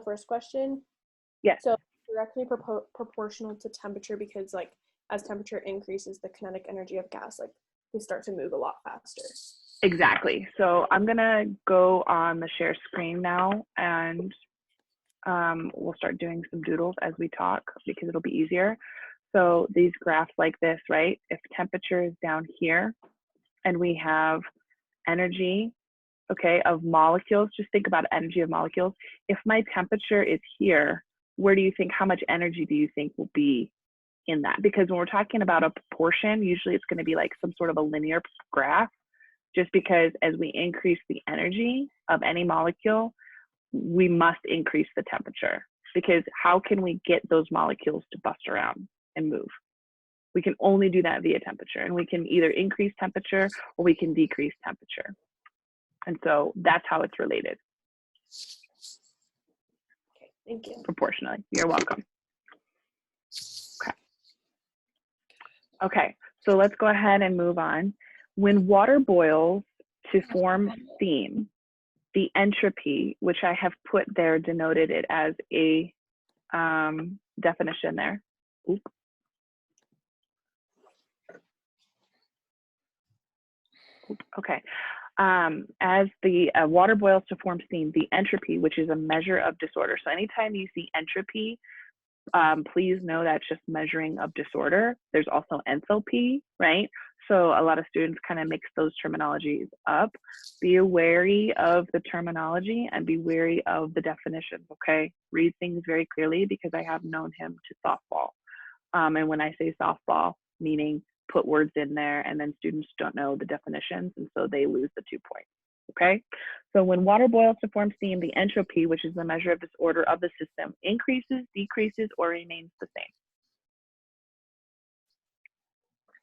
first question? Yes. So directly proportional to temperature, because like as temperature increases, the kinetic energy of gas, like we start to move a lot faster. Exactly. So I'm gonna go on the share screen now, and we'll start doing some doodles as we talk because it'll be easier. So these graphs like this, right? If temperature is down here and we have energy, okay, of molecules, just think about energy of molecules. If my temperature is here, where do you think, how much energy do you think will be in that? Because when we're talking about a proportion, usually it's going to be like some sort of a linear graph, just because as we increase the energy of any molecule, we must increase the temperature, because how can we get those molecules to bust around and move? We can only do that via temperature, and we can either increase temperature or we can decrease temperature. And so that's how it's related. Okay, thank you. Proportionally. You're welcome. Okay. Okay, so let's go ahead and move on. When water boils to form steam, the entropy, which I have put there, denoted it as a definition there. Oops. Okay. As the water boils to form steam, the entropy, which is a measure of disorder. So anytime you see entropy, please know that's just measuring of disorder. There's also enthalpy, right? So a lot of students kind of mix those terminologies up. Be wary of the terminology and be wary of the definitions, okay? Read things very clearly, because I have known him to softball. And when I say softball, meaning put words in there and then students don't know the definitions, and so they lose the 2 points, okay? So when water boils to form steam, the entropy, which is the measure of disorder of the system, increases, decreases, or remains the same.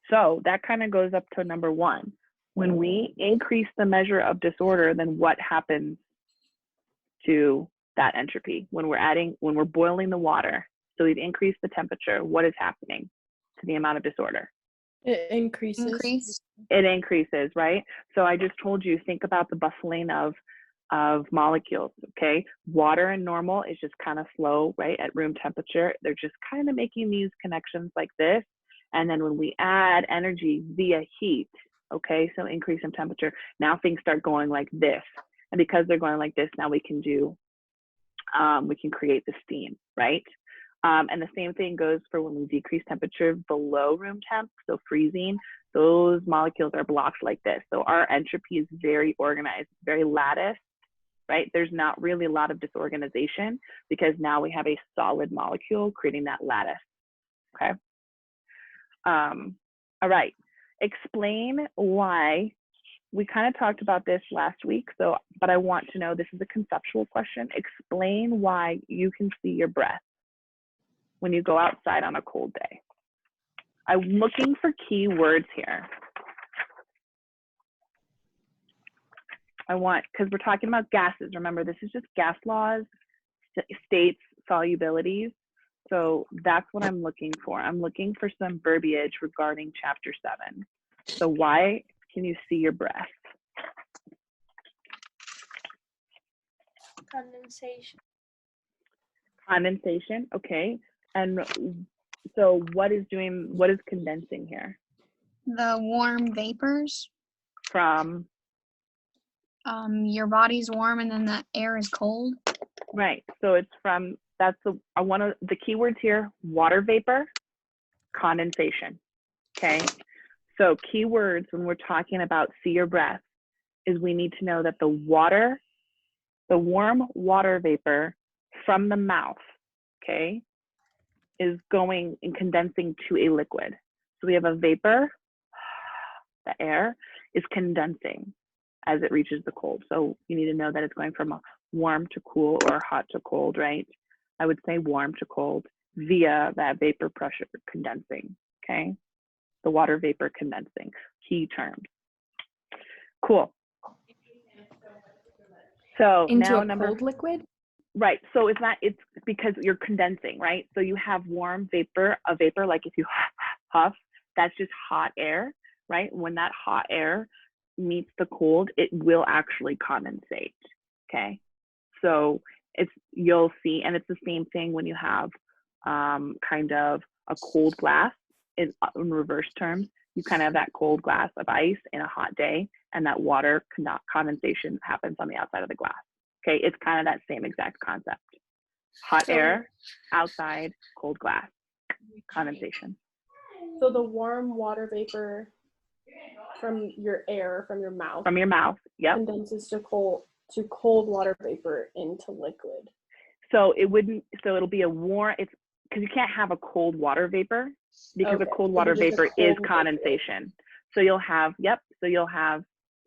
So that kind of goes up to number 1. When we increase the measure of disorder, then what happens to that entropy? When we're boiling the water, so we've increased the temperature, what is happening to the amount of disorder? It increases. It increases, right? So I just told you, think about the bustling of molecules, okay? Water and normal is just kind of slow, right? At room temperature, they're just kind of making these connections like this. And then when we add energy via heat, okay, so increase in temperature, now things start going like this. And because they're going like this, now we can create the steam, right? And the same thing goes for when we decrease temperature below room temp, so freezing, those molecules are blocked like this. So our entropy is very organized, very latticed, right? There's not really a lot of disorganization, because now we have a solid molecule creating that lattice, okay? All right, explain why. We kind of talked about this last week, but I want to know, this is a conceptual question. Explain why you can see your breath when you go outside on a cold day. I'm looking for key words here. Because we're talking about gases. Remember, this is just gas laws, states, solubilities. So that's what I'm looking for. I'm looking for some verbiage regarding chapter 7. So why can you see your breath? Condensation. Condensation, okay. And so what is condensing here? The warm vapors. From? Your body's warm and then the air is cold. Right, so it's from, one of the keywords here, water vapor, condensation, okay? So keywords when we're talking about see your breath is we need to know that the warm water vapor from the mouth, okay, is going and condensing to a liquid. So we have a vapor, the air is condensing as it reaches the cold. So you need to know that it's going from a warm to cool or hot to cold, right? I would say warm to cold via that vapor pressure condensing, okay? The water vapor condensing, key terms. Cool. So Into now a cold liquid? Right, so it's because you're condensing, right? So you have warm vapor, a vapor, like if you huff, that's just hot air, right? When that hot air meets the cold, it will actually condensate, okay? So you'll see, and it's the same thing when you have kind of a cold glass in reverse terms. You kind of have that cold glass of ice in a hot day, and that water condensation happens on the outside of the glass. Okay, it's kind of that same exact concept. Hot air outside, cold glass, condensation. So the warm water vapor from your air, from your mouth. From your mouth, yep. Condenses to cold water vapor into liquid. So it'll be a warm, it's because you can't have a cold water vapor because a cold water vapor is condensation. So you'll have,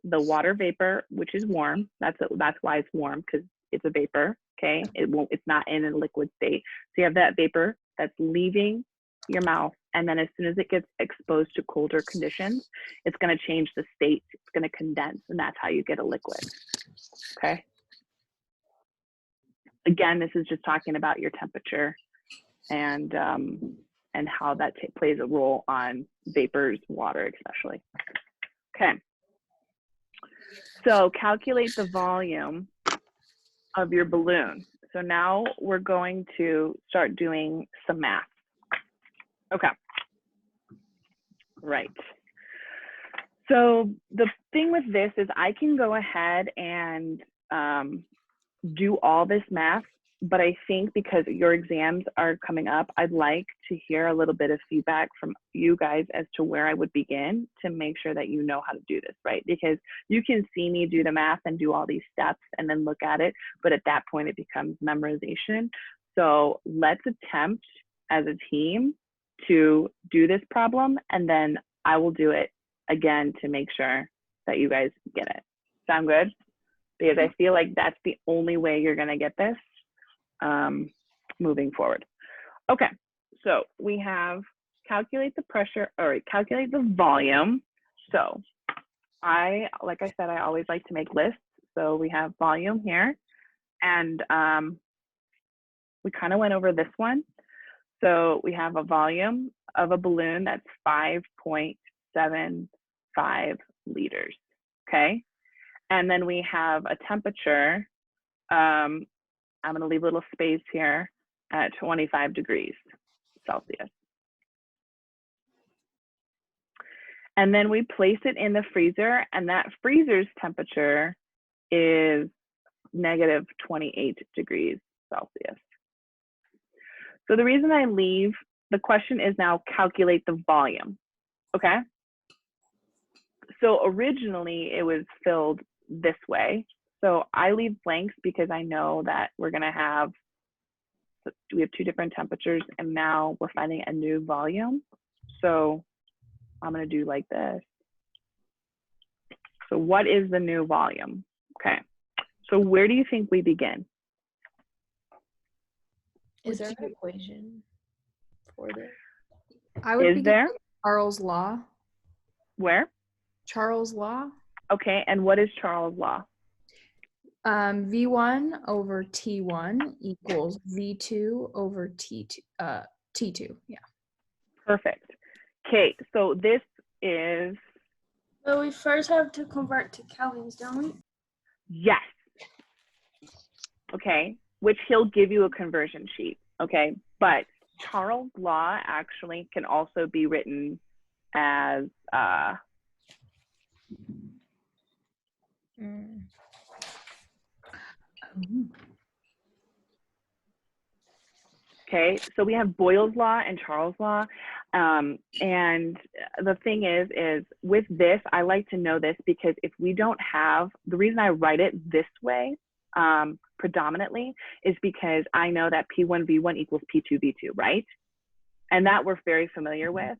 the water vapor, which is warm. That's why it's warm, because it's a vapor, okay? It's not in a liquid state. So you have that vapor that's leaving your mouth, and then as soon as it gets exposed to colder conditions, it's going to change the state. It's going to condense, and that's how you get a liquid. Okay. Again, this is just talking about your temperature and how that plays a role on vapors, water especially. Okay. So calculate the volume of your balloon. So now we're going to start doing some math. Okay. Right. So the thing with this is I can go ahead and do all this math, but I think because your exams are coming up, I'd like to hear a little bit of feedback from you guys as to where I would begin to make sure that you know how to do this, right? Because you can see me do the math and do all these steps and then look at it, but at that point it becomes memorization. So let's attempt as a team to do this problem, and then I will do it again to make sure that you guys get it. Sound good? Because I feel like that's the only way you're gonna get this moving forward. Okay, so we have calculate the pressure, or calculate the volume. So like I said, I always like to make lists. So we have volume here, and we kind of went over this one. So we have a volume of a balloon that's 5.75 liters, okay? And then we have a temperature, I'm gonna leave a little space here at 25 degrees Celsius. And then we place it in the freezer, and that freezer's temperature is negative 28 degrees Celsius. So the reason I leave, the question is now calculate the volume, okay? So originally it was filled this way. So I leave blanks because I know that we're gonna have, we have two different temperatures, and now we're finding a new volume. So I'm gonna do like this. So what is the new volume? Okay, so where do you think we begin? Is there an equation for this? I would Is begin there? with Charles' law. Where? Charles' law? Okay, and what is Charles' law? V1 over T1 equals V2 over T2, T2, yeah. Perfect. Okay, so this is, So we first have to convert to kelvins, don't we? yes. Okay, which he'll give you a conversion sheet, okay? But Charles' law actually can also be written as, okay, so we have Boyle's law and Charles' law. And the thing is with this, I like to know this because if we don't have, the reason I write it this way predominantly is because I know that P1V1 equals P2V2, right? And that we're very familiar with.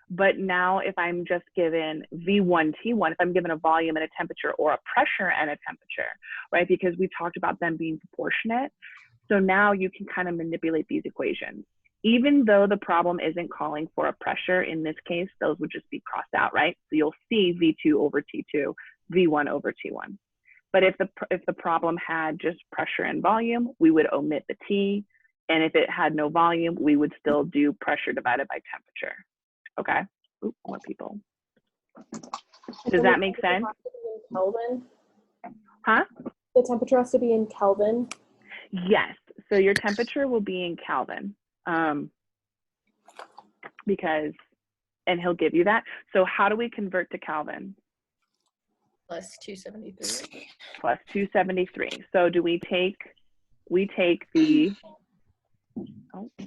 But now if I'm just given V1T1, if I'm given a volume and a temperature, or a pressure and a temperature, right? Because we talked about them being proportionate. So now you can kind of manipulate these equations. Even though the problem isn't calling for a pressure in this case, those would just be crossed out, right? So you'll see V2 over T2, V1 over T1. But if the problem had just pressure and volume, we would omit the T. And if it had no volume, we would still do pressure divided by temperature. Okay. Ooh, more people. Does that make sense? Kelvin? Huh? The temperature has to be in Kelvin. Yes. So your temperature will be in Kelvin, because, and he'll give you that. So how do we convert to Kelvin? Plus 273. Plus 273. So do we take the, oh, I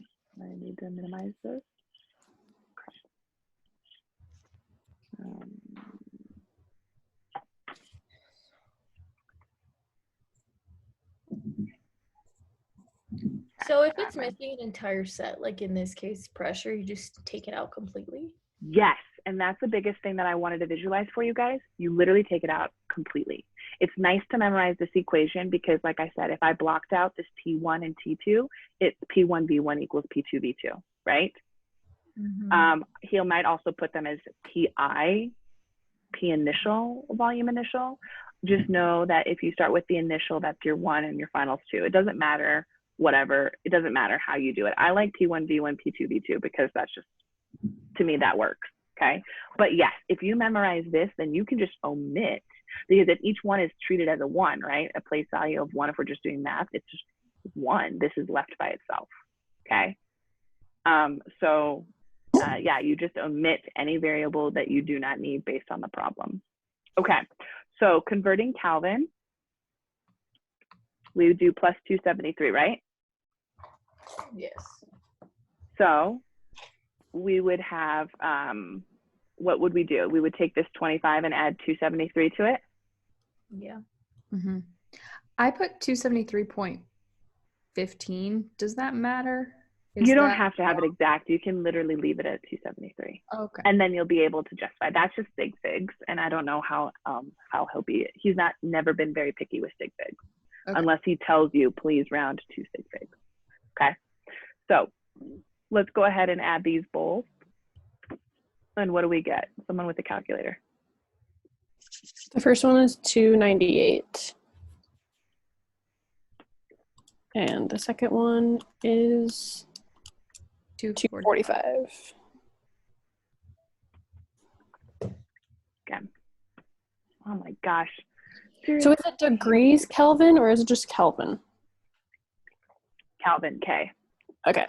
need to minimize this. So if it's missing an entire set, like in this case, pressure, you just take it out completely? Yes, and that's the biggest thing that I wanted to visualize for you guys. You literally take it out completely. It's nice to memorize this equation because, like I said, if I blocked out this P1 and T2, it's P1V1 equals P2V2, right? He might also put them as PI, P initial, volume initial. Just know that if you start with the initial, that's your 1 and your finals 2. It doesn't matter, whatever. It doesn't matter how you do it. I like P1V1, P2V2 because that's just, to me, that works, okay? But yes, if you memorize this, then you can just omit, because if each one is treated as a 1, right? A place value of 1, if we're just doing math, it's just 1. This is left by itself, okay? Yeah, you just omit any variable that you do not need based on the problem. Okay, so converting Kelvin, we would do plus 273, right? Yes. So we would have, what would we do? We would take this 25 and add 273 to it? Yeah. I put 273.15. Does that matter? You don't have to have it exact. You can literally leave it at 273. Okay. And then you'll be able to justify. That's just sig figs, and I don't know how he'll be. He's never been very picky with sig figs, unless he tells you, please round to sig figs. Okay. So let's go ahead and add these bowls. And what do we get? Someone with a calculator. The first one is 298. And the second one is 245. Again. Oh my gosh. So is it degrees Kelvin or is it just Kelvin? Kelvin, K. Okay.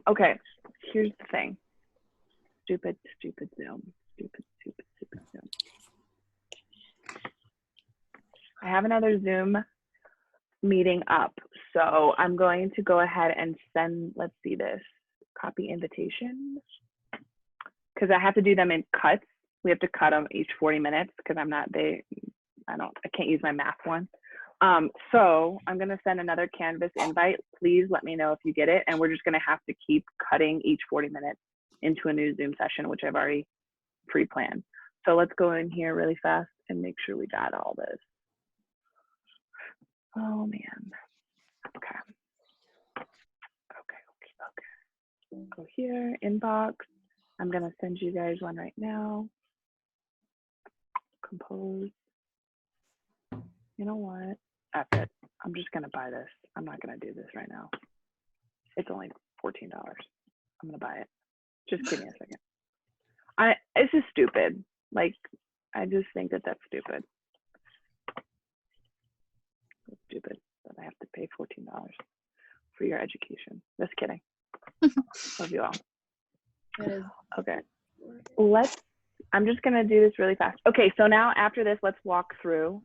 Okay, here's the thing. Stupid Zoom. Stupid Zoom. I have another Zoom meeting up, so I'm going to go ahead and send, let's see this, copy invitation, because I have to do them in cuts. We have to cut them each 40 minutes because I can't use my math one. So I'm going to send another Canvas invite. Please let me know if you get it. And we're just going to have to keep cutting each 40 minutes into a new Zoom session, which I've already pre-planned. So let's go in here really fast and make sure we got all this. Oh man. Okay. Go here, inbox. I'm going to send you guys one right now. Compose. You know what? F it. I'm just going to buy this. I'm not going to do this right now. It's only $14. I'm going to buy it. Just give me a second. It's just stupid. Like, I just think that that's stupid. It's stupid that I have to pay $14 for your education. Just kidding. Love you all. Okay. I'm just going to do this really fast. Okay, so now after this, let's walk through.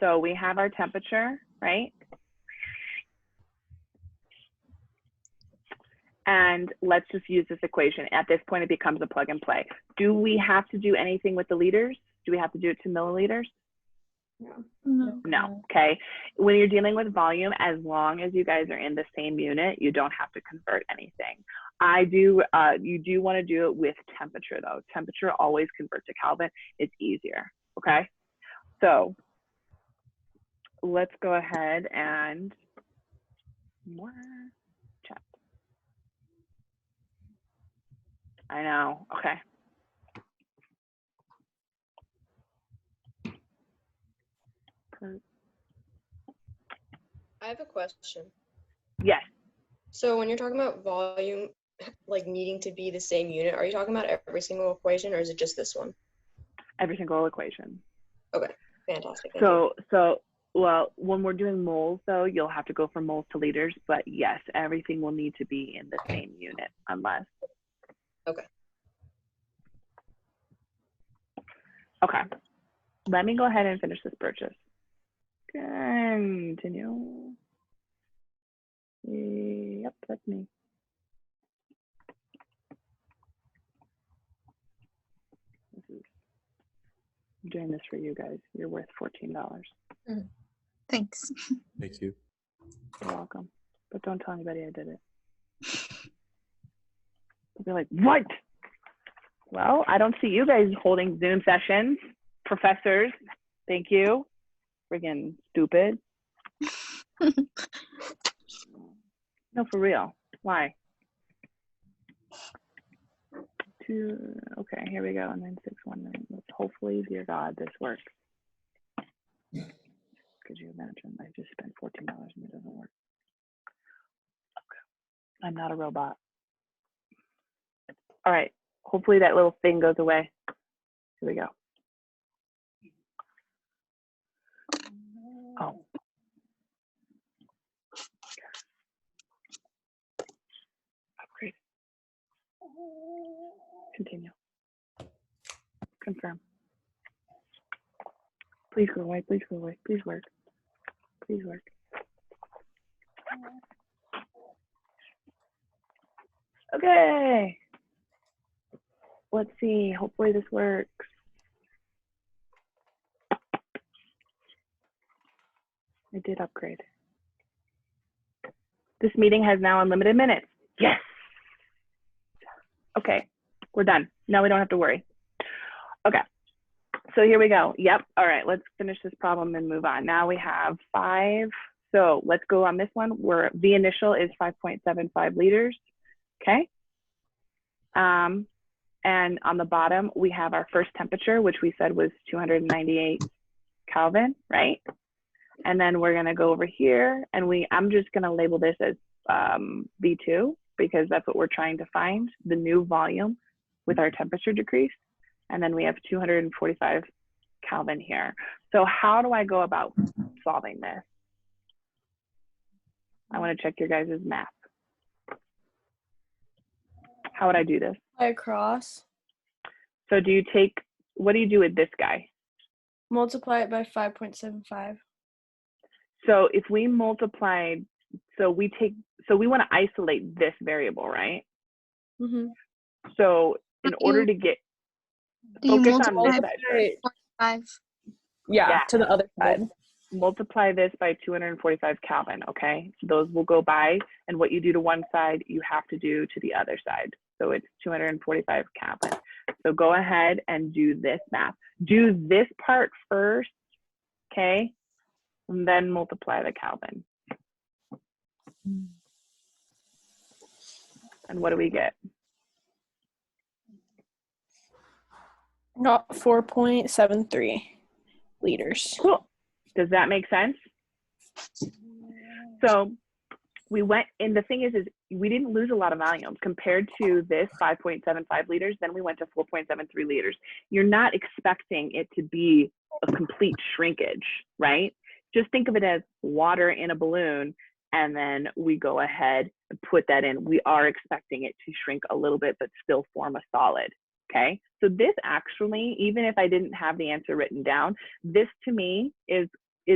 So we have our temperature, right? And let's just use this equation. At this point, it becomes a plug and play. Do we have to do anything with the liters? Do we have to do it to milliliters? No. Okay. When you're dealing with volume, as long as you guys are in the same unit, you don't have to convert anything. You do want to do it with temperature though. Temperature always convert to Kelvin. It's easier. Okay. So let's go ahead and more chat. I know. Okay. I have a question. Yes. So when you're talking about volume, like needing to be the same unit, are you talking about every single equation or is it just this one? Every single equation. Okay. Fantastic. Thank you. Well, when we're doing moles, though, you'll have to go from moles to liters. But yes, everything will need to be in the same unit, unless. Okay. Okay. Let me go ahead and finish this purchase. Continue. Yep, that's me. I'm doing this for you guys. You're worth $14. Thanks. Thank you. You're welcome. But don't tell anybody I did it. They'll be like, what? Well, I don't see you guys holding Zoom sessions. Professors, thank you. Friggin' stupid. No, for real. Why? Okay, here we go. 9619. Let's hopefully, dear God, this works. Could you imagine? I just spent $14 and it doesn't work. Okay. I'm not a robot. All right. Hopefully that little thing goes away. Here we go. Oh. Upgrade. Continue. Confirm. Please go away. Please go away. Please work. Please work. Okay. Let's see. Hopefully this works. I did upgrade. This meeting has now unlimited minutes. Yes. Okay. We're done. Now we don't have to worry. Okay. So here we go. Yep. All right. Let's finish this problem and move on. Now we have 5. So let's go on this one where the initial is 5.75 liters. Okay. And on the bottom, we have our first temperature, which we said was 298 Kelvin, right? And then we're going to go over here and I'm just going to label this as V2 because that's what we're trying to find, the new volume with our temperature decrease. And then we have 245 Kelvin here. So how do I go about solving this? I want to check your guys' math. How would I do this? Across. So what do you do with this guy? Multiply it by 5.75. So if we multiplied, so we want to isolate this variable, right? Mm-hmm. So in order to get, Do you focus on multiply this side first. 45? Yeah, to the other side. Multiply this by 245 Kelvin, okay? Those will go by, and what you do to one side, you have to do to the other side. So it's 245 Kelvin. So go ahead and do this math. Do this part first, okay? And then multiply the Kelvin. And what do we get? Got 4.73 liters. Cool. Does that make sense? So we went, and the thing is we didn't lose a lot of volume compared to this 5.75 liters. Then we went to 4.73 liters. You're not expecting it to be a complete shrinkage, right? Just think of it as water in a balloon, and then we go ahead and put that in. We are expecting it to shrink a little bit, but still form a solid, okay? So this actually, even if I didn't have the answer written down, this to me is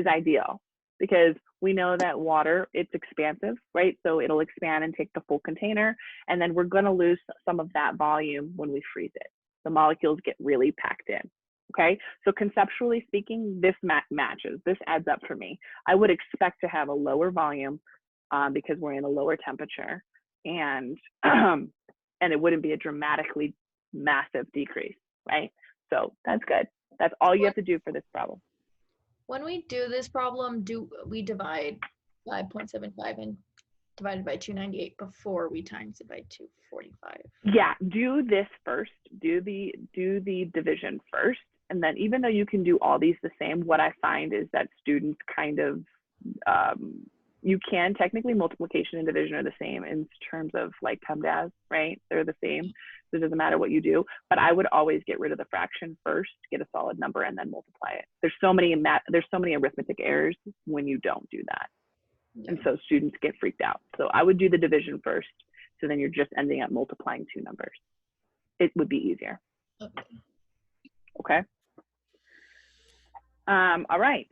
ideal because we know that water, it's expansive, right? So it'll expand and take the full container, and then we're gonna lose some of that volume when we freeze it. The molecules get really packed in, okay? So conceptually speaking, this matches, this adds up for me. I would expect to have a lower volume because we're in a lower temperature, and it wouldn't be a dramatically massive decrease, right? So that's good. That's all you have to do for this problem. When we do this problem, do we divide 5.75 and divide it by 298 before we times it by 245? Yeah, do this first. Do the division first, and then even though you can do all these the same, what I find is that students kind of you can technically multiplication and division are the same in terms of like PEMDAS, right? They're the same. So it doesn't matter what you do, but I would always get rid of the fraction first, get a solid number, and then multiply it. There's so many arithmetic errors when you don't do that. Yeah. And so students get freaked out. So I would do the division first. So then you're just ending up multiplying two numbers. It would be easier. Okay. Okay. All right.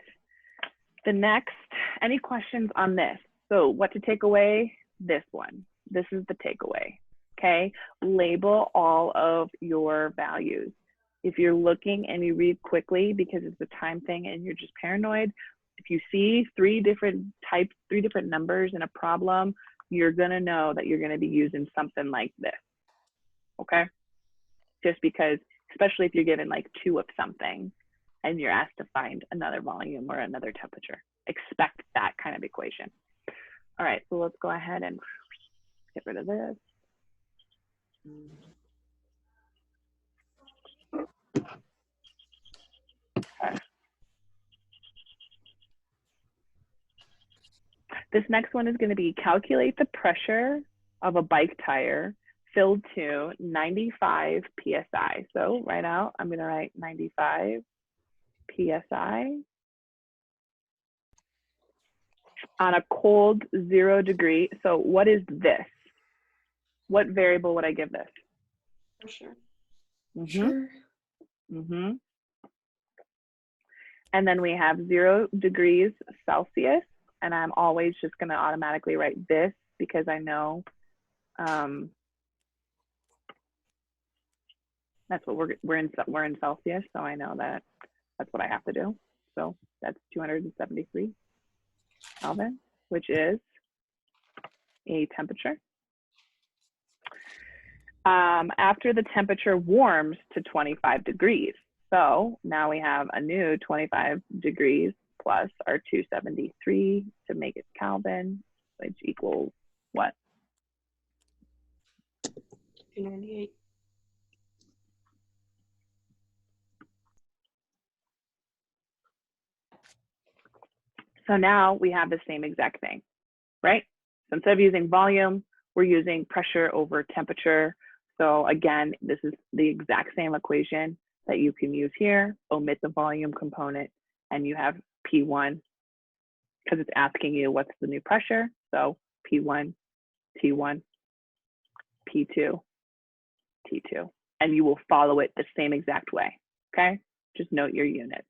The next, any questions on this? So what to take away? This one. This is the takeaway. Okay. Label all of your values. If you're looking and you read quickly because it's a time thing and you're just paranoid, if you see three different numbers in a problem, you're gonna know that you're gonna be using something like this. Okay. Just because, especially if you're given like 2 of something and you're asked to find another volume or another temperature, expect that kind of equation. All right, so let's go ahead and get rid of this. Okay. This next one is going to be calculate the pressure of a bike tire filled to 95 psi. So right out, I'm going to write 95 psi on a cold 0 degree. So what is this? What variable would I give this? For sure. Mm-hmm. Sure. Mm-hmm. And then we have 0 degrees Celsius. And I'm always just going to automatically write this because I know that's what we're in Celsius. So I know that that's what I have to do. So that's 273 Kelvin, which is a temperature. After the temperature warms to 25 degrees. So now we have a new 25 degrees plus our 273 to make it Kelvin, which equals what? 298. So now we have the same exact thing, right? So instead of using volume, we're using pressure over temperature. So again, this is the exact same equation that you can use here. Omit the volume component and you have P1 because it's asking you what's the new pressure. So P1, T1, P2, T2, and you will follow it the same exact way, okay? Just note your units.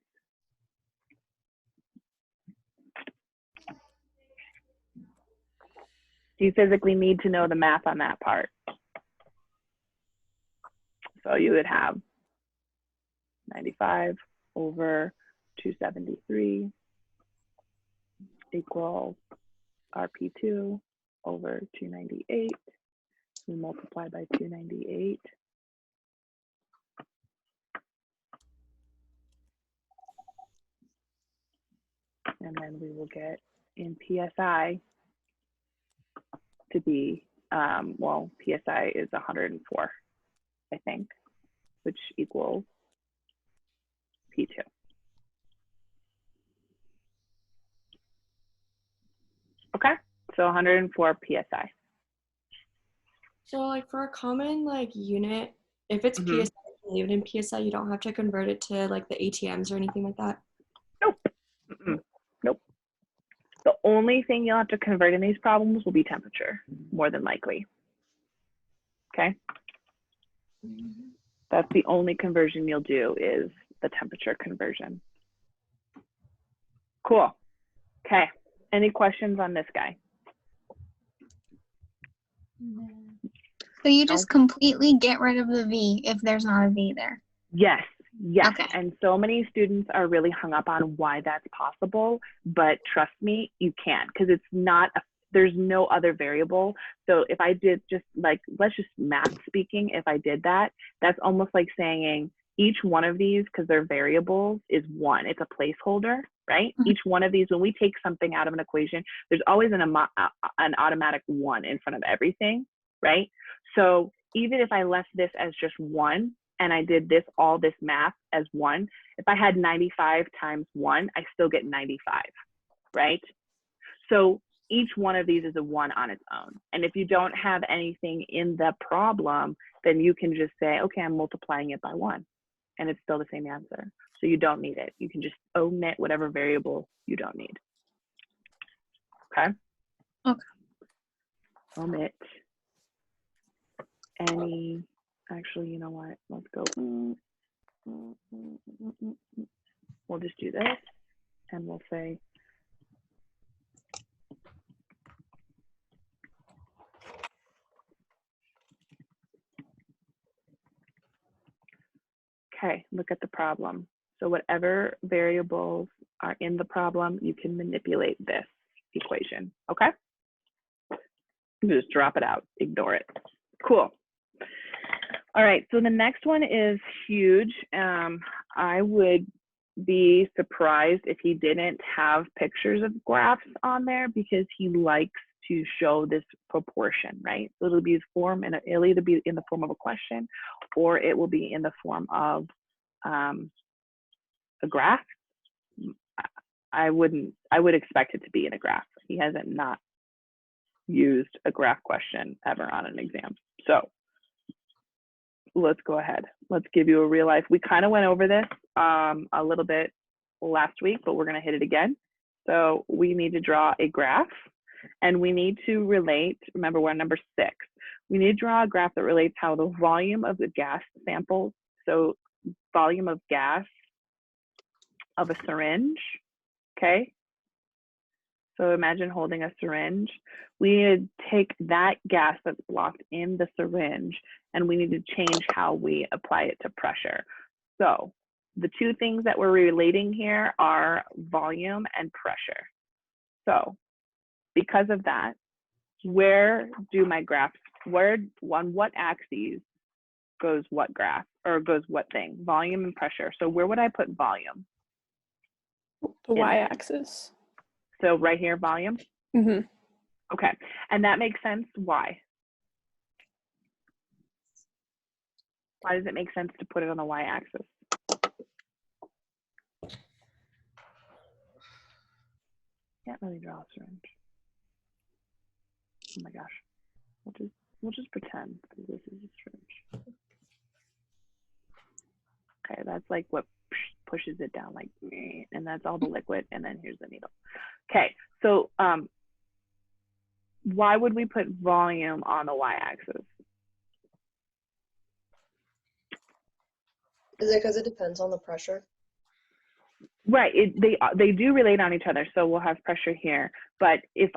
Do you physically need to know the math on that part? So you would have 95 over 273 equals RP2 over 298. We multiply by 298. And then we will get in PSI to be, well, PSI is 104, I think, which equals P2. Okay, so 104 PSI. So like for a common like unit, if it's Mhm. PSI, you leave it in PSI, you don't have to convert it to like the ATMs or anything like that. Nope. Nope. The only thing you'll have to convert in these problems will be temperature, more than likely. Okay. That's the only conversion you'll do is the temperature conversion. Cool. Okay. Any questions on this guy? So you just completely get rid of the V if there's not a V there. Yes. Yes. Okay. And so many students are really hung up on why that's possible, but trust me, you can, because it's not, there's no other variable. So if I did just like, let's just math speaking, if I did that, that's almost like saying each one of these, because they're variables, is one. It's a placeholder, right? Mhm. Each one of these, when we take something out of an equation, there's always an automatic one in front of everything, right? So even if I left this as just one, and I did all this math as one, if I had 95 times one, I still get 95, right? So each one of these is a 1 on its own. And if you don't have anything in the problem, then you can just say, okay, I'm multiplying it by 1. And it's still the same answer. So you don't need it. You can just omit whatever variable you don't need. Okay? Okay. Omit any, actually, you know what? Let's go. We'll just do this and we'll say, okay, look at the problem. So whatever variables are in the problem, you can manipulate this equation, okay? Just drop it out, ignore it. Cool. All right, so the next one is huge. I would be surprised if he didn't have pictures of graphs on there because he likes to show this proportion, right? So it'll be form, and it'll either be in the form of a question or it will be in the form of a graph. I would expect it to be in a graph. He hasn't not used a graph question ever on an exam. So let's go ahead. Let's give you a real life. We kind of went over this a little bit last week, but we're going to hit it again. So we need to draw a graph and we need to relate, remember we're on number 6. We need to draw a graph that relates how the volume of the gas samples, so volume of gas of a syringe, okay? So imagine holding a syringe. We need to take that gas that's blocked in the syringe and we need to change how we apply it to pressure. So the two things that we're relating here are volume and pressure. So because of that, where do my graphs, on what axes goes what graph, or goes what thing? Volume and pressure. So where would I put volume? The y-axis. So right here, volume? Mm-hmm. Okay, and that makes sense. Why? Why does it make sense to put it on the y-axis? Can't really draw a syringe. Oh my gosh. We'll just pretend that this is a syringe. Okay, that's like what pushes it down, like, and that's all the liquid, and then here's the needle. Okay, so why would we put volume on the y-axis? Is it because it depends on the pressure? Right, they do relate on each other, so we'll have pressure here. But if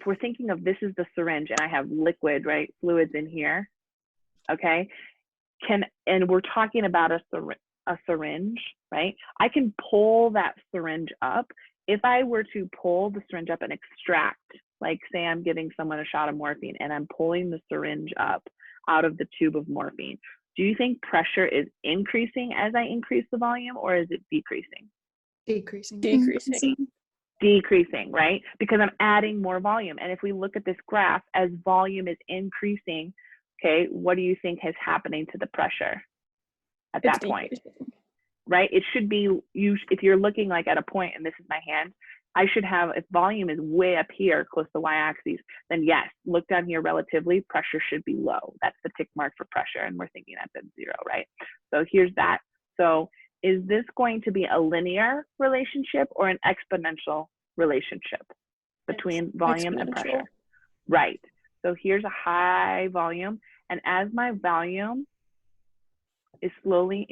we're thinking of this is the syringe and I have liquid, right, fluids in here, okay, and we're talking about a syringe, right? I can pull that syringe up. If I were to pull the syringe up and extract, like say I'm giving someone a shot of morphine and I'm pulling the syringe up out of the tube of morphine, do you think pressure is increasing as I increase the volume, or is it decreasing? Decreasing. Decreasing. Decreasing, right? Because I'm adding more volume. And if we look at this graph, as volume is increasing, okay, what do you think is happening to the pressure at that point? Right? It should be, if you're looking like at a point, and this is my hand, I should have, if volume is way up here close to the y-axis, then yes, look down here relatively, pressure should be low. That's the tick mark for pressure, and we're thinking that's at 0, right? So here's that. So is this going to be a linear relationship or an exponential relationship between volume and pressure? Right. So here's a high volume, and as my volume is slowly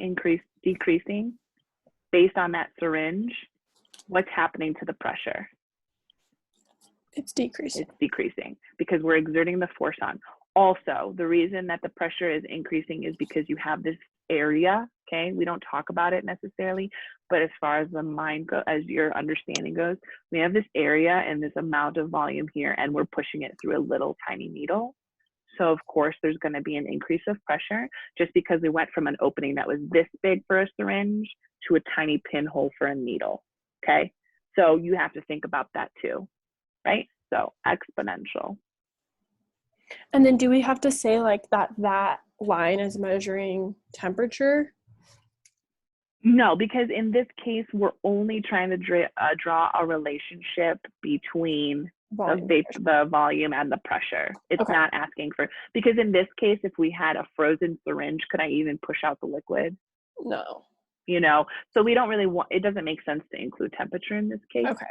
decreasing based on that syringe, what's happening to the pressure? It's decreasing. It's decreasing because we're exerting the force on. Also, the reason that the pressure is increasing is because you have this area, okay? We don't talk about it necessarily, but as far as the mind goes, as your understanding goes, we have this area and this amount of volume here, and we're pushing it through a little tiny needle. So of course, there's going to be an increase of pressure just because we went from an opening that was this big for a syringe to a tiny pinhole for a needle, okay? So you have to think about that too, right? So exponential. And then do we have to say like that line is measuring temperature? No, because in this case, we're only trying to draw a relationship between Volume. the volume and the pressure. It's Okay. not asking for, because in this case, if we had a frozen syringe, could I even push out the liquid? No. You know, so we don't really want, it doesn't make sense to include temperature in this case. Okay.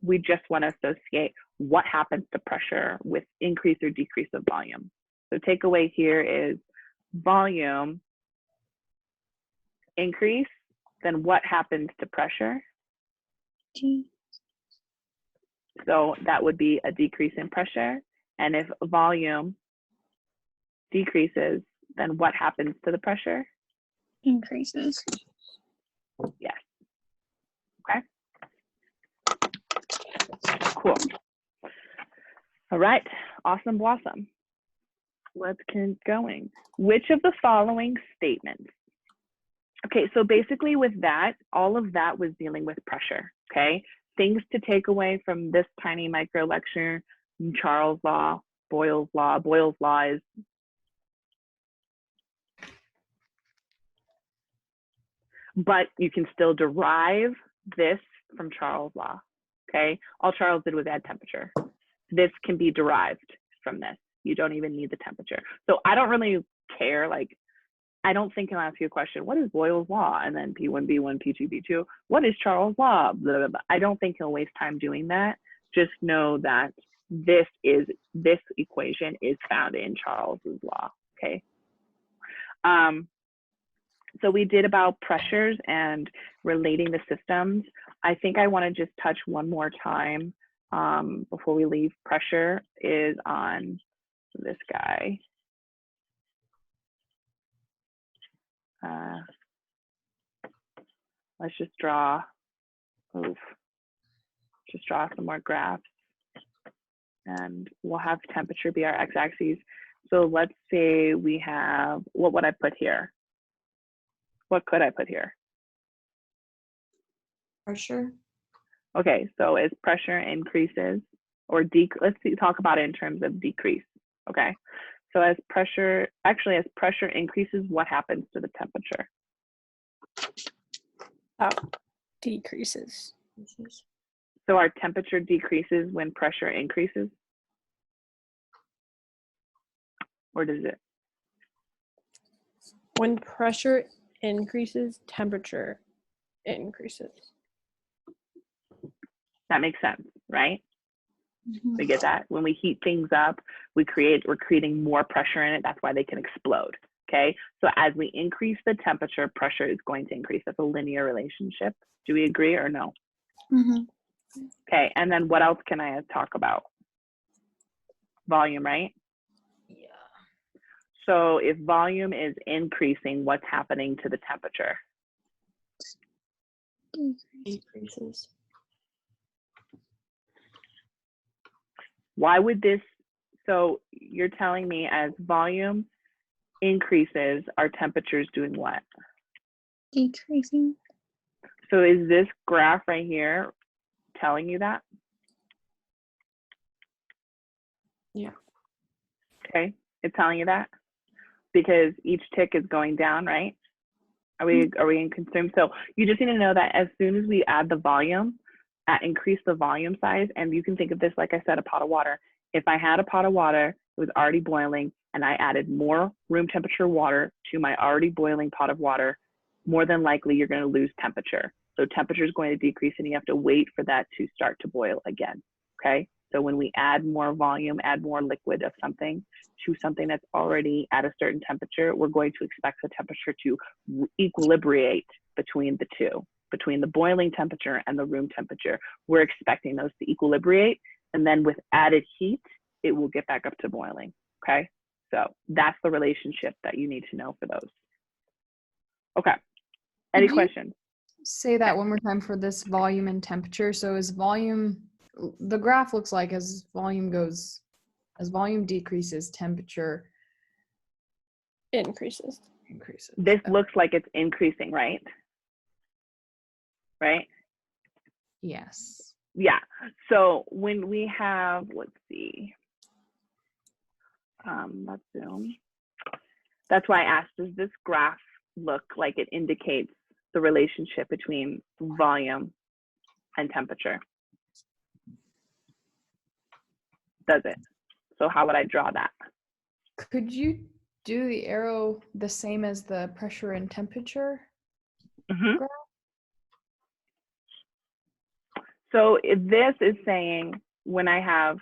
We just want to associate what happens to pressure with increase or decrease of volume. So takeaway here is volume increase, then what happens to pressure? T. So that would be a decrease in pressure. And if volume decreases, then what happens to the pressure? Increases. Yes. Okay. Cool. All right. Awesome blossom. Let's keep going. Which of the following statements? Okay, so basically with that, all of that was dealing with pressure, okay? Things to take away from this tiny micro lecture: Charles' law, Boyle's law. Boyle's law is but you can still derive this from Charles' law, okay? All Charles did was add temperature. This can be derived from this. You don't even need the temperature. So I don't really care, like, I don't think he'll ask you a question, what is Boyle's law? And then P1, B1, P2, B2, what is Charles' law? Blah, blah, blah. I don't think he'll waste time doing that. Just know that this equation is found in Charles's law, okay? So we did about pressures and relating the systems. I think I want to just touch one more time before we leave. Pressure is on this guy. Let's just draw, just draw some more graphs, and we'll have temperature be our x-axis. So let's say we have, what would I put here? What could I put here? Pressure. Okay, so as pressure increases, or let's talk about it in terms of decrease, okay? So as pressure increases, what happens to the temperature? Decreases. So our temperature decreases when pressure increases? Or does it? When pressure increases, temperature increases. That makes sense, right? Mhm. We get that. When we heat things up, we're creating more pressure in it. That's why they can explode, okay? So as we increase the temperature, pressure is going to increase. That's a linear relationship. Do we agree or no? Mhm. Okay, and then what else can I talk about? Volume, right? Yeah. So if volume is increasing, what's happening to the temperature? Decreases. Why would this, so you're telling me as volume increases, our temperature is doing what? Decreasing. So is this graph right here telling you that? Yeah. Okay, it's telling you that? Because each tick is going down, right? Are we in consume? So you just need to know that as soon as we add the volume, increase the volume size, and you can think of this, like I said, a pot of water. If I had a pot of water, it was already boiling, and I added more room temperature water to my already boiling pot of water, more than likely you're going to lose temperature. So temperature is going to decrease, and you have to wait for that to start to boil again, okay? So when we add more volume, add more liquid of something to something that's already at a certain temperature, we're going to expect the temperature to equilibrate between the two, between the boiling temperature and the room temperature. We're expecting those to equilibrate, and then with added heat, it will get back up to boiling, okay? So that's the relationship that you need to know for those. Okay, any Could you questions? say that one more time for this volume and temperature? So is volume, the graph looks like as volume decreases, temperature Increases. increases. This looks like it's increasing, right? Right? Yes. Yeah, so when we have, let's see, let's zoom. That's why I asked, does this graph look like it indicates the relationship between volume and temperature? Does it? So how would I draw that? Could you do the arrow the same as the pressure and temperature? Mm-hmm. So if this is saying when I have,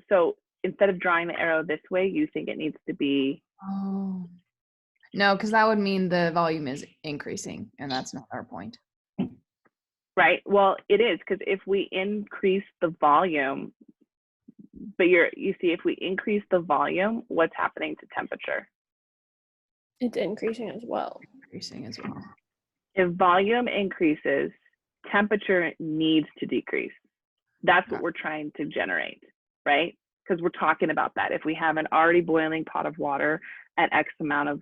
so instead of drawing the arrow this way, you think it needs to be. Oh. No, because that would mean the volume is increasing, and that's not our point. Right. Well, it is, because if we increase the volume, but you see, if we increase the volume, what's happening to temperature? It's increasing as well. Increasing as well. If volume increases, temperature needs to decrease. That's what we're trying to generate, right? Because we're talking about that. If we have an already boiling pot of water at X amount of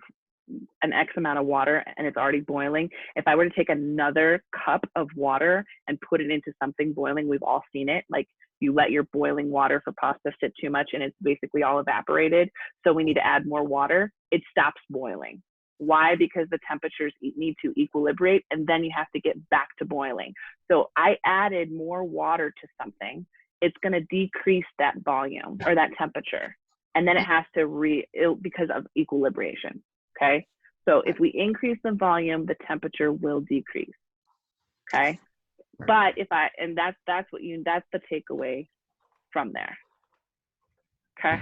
water and it's already boiling, if I were to take another cup of water and put it into something boiling, we've all seen it, like you let your boiling water for pasta sit too much and it's basically all evaporated. So we need to add more water. It stops boiling. Why? Because the temperatures need to equilibrate and then you have to get back to boiling. So I added more water to something. It's going to decrease that volume or that temperature. And then it has to because of equilibration. Okay. So if we increase the volume, the temperature will decrease. Okay. But that's the takeaway from there. Okay.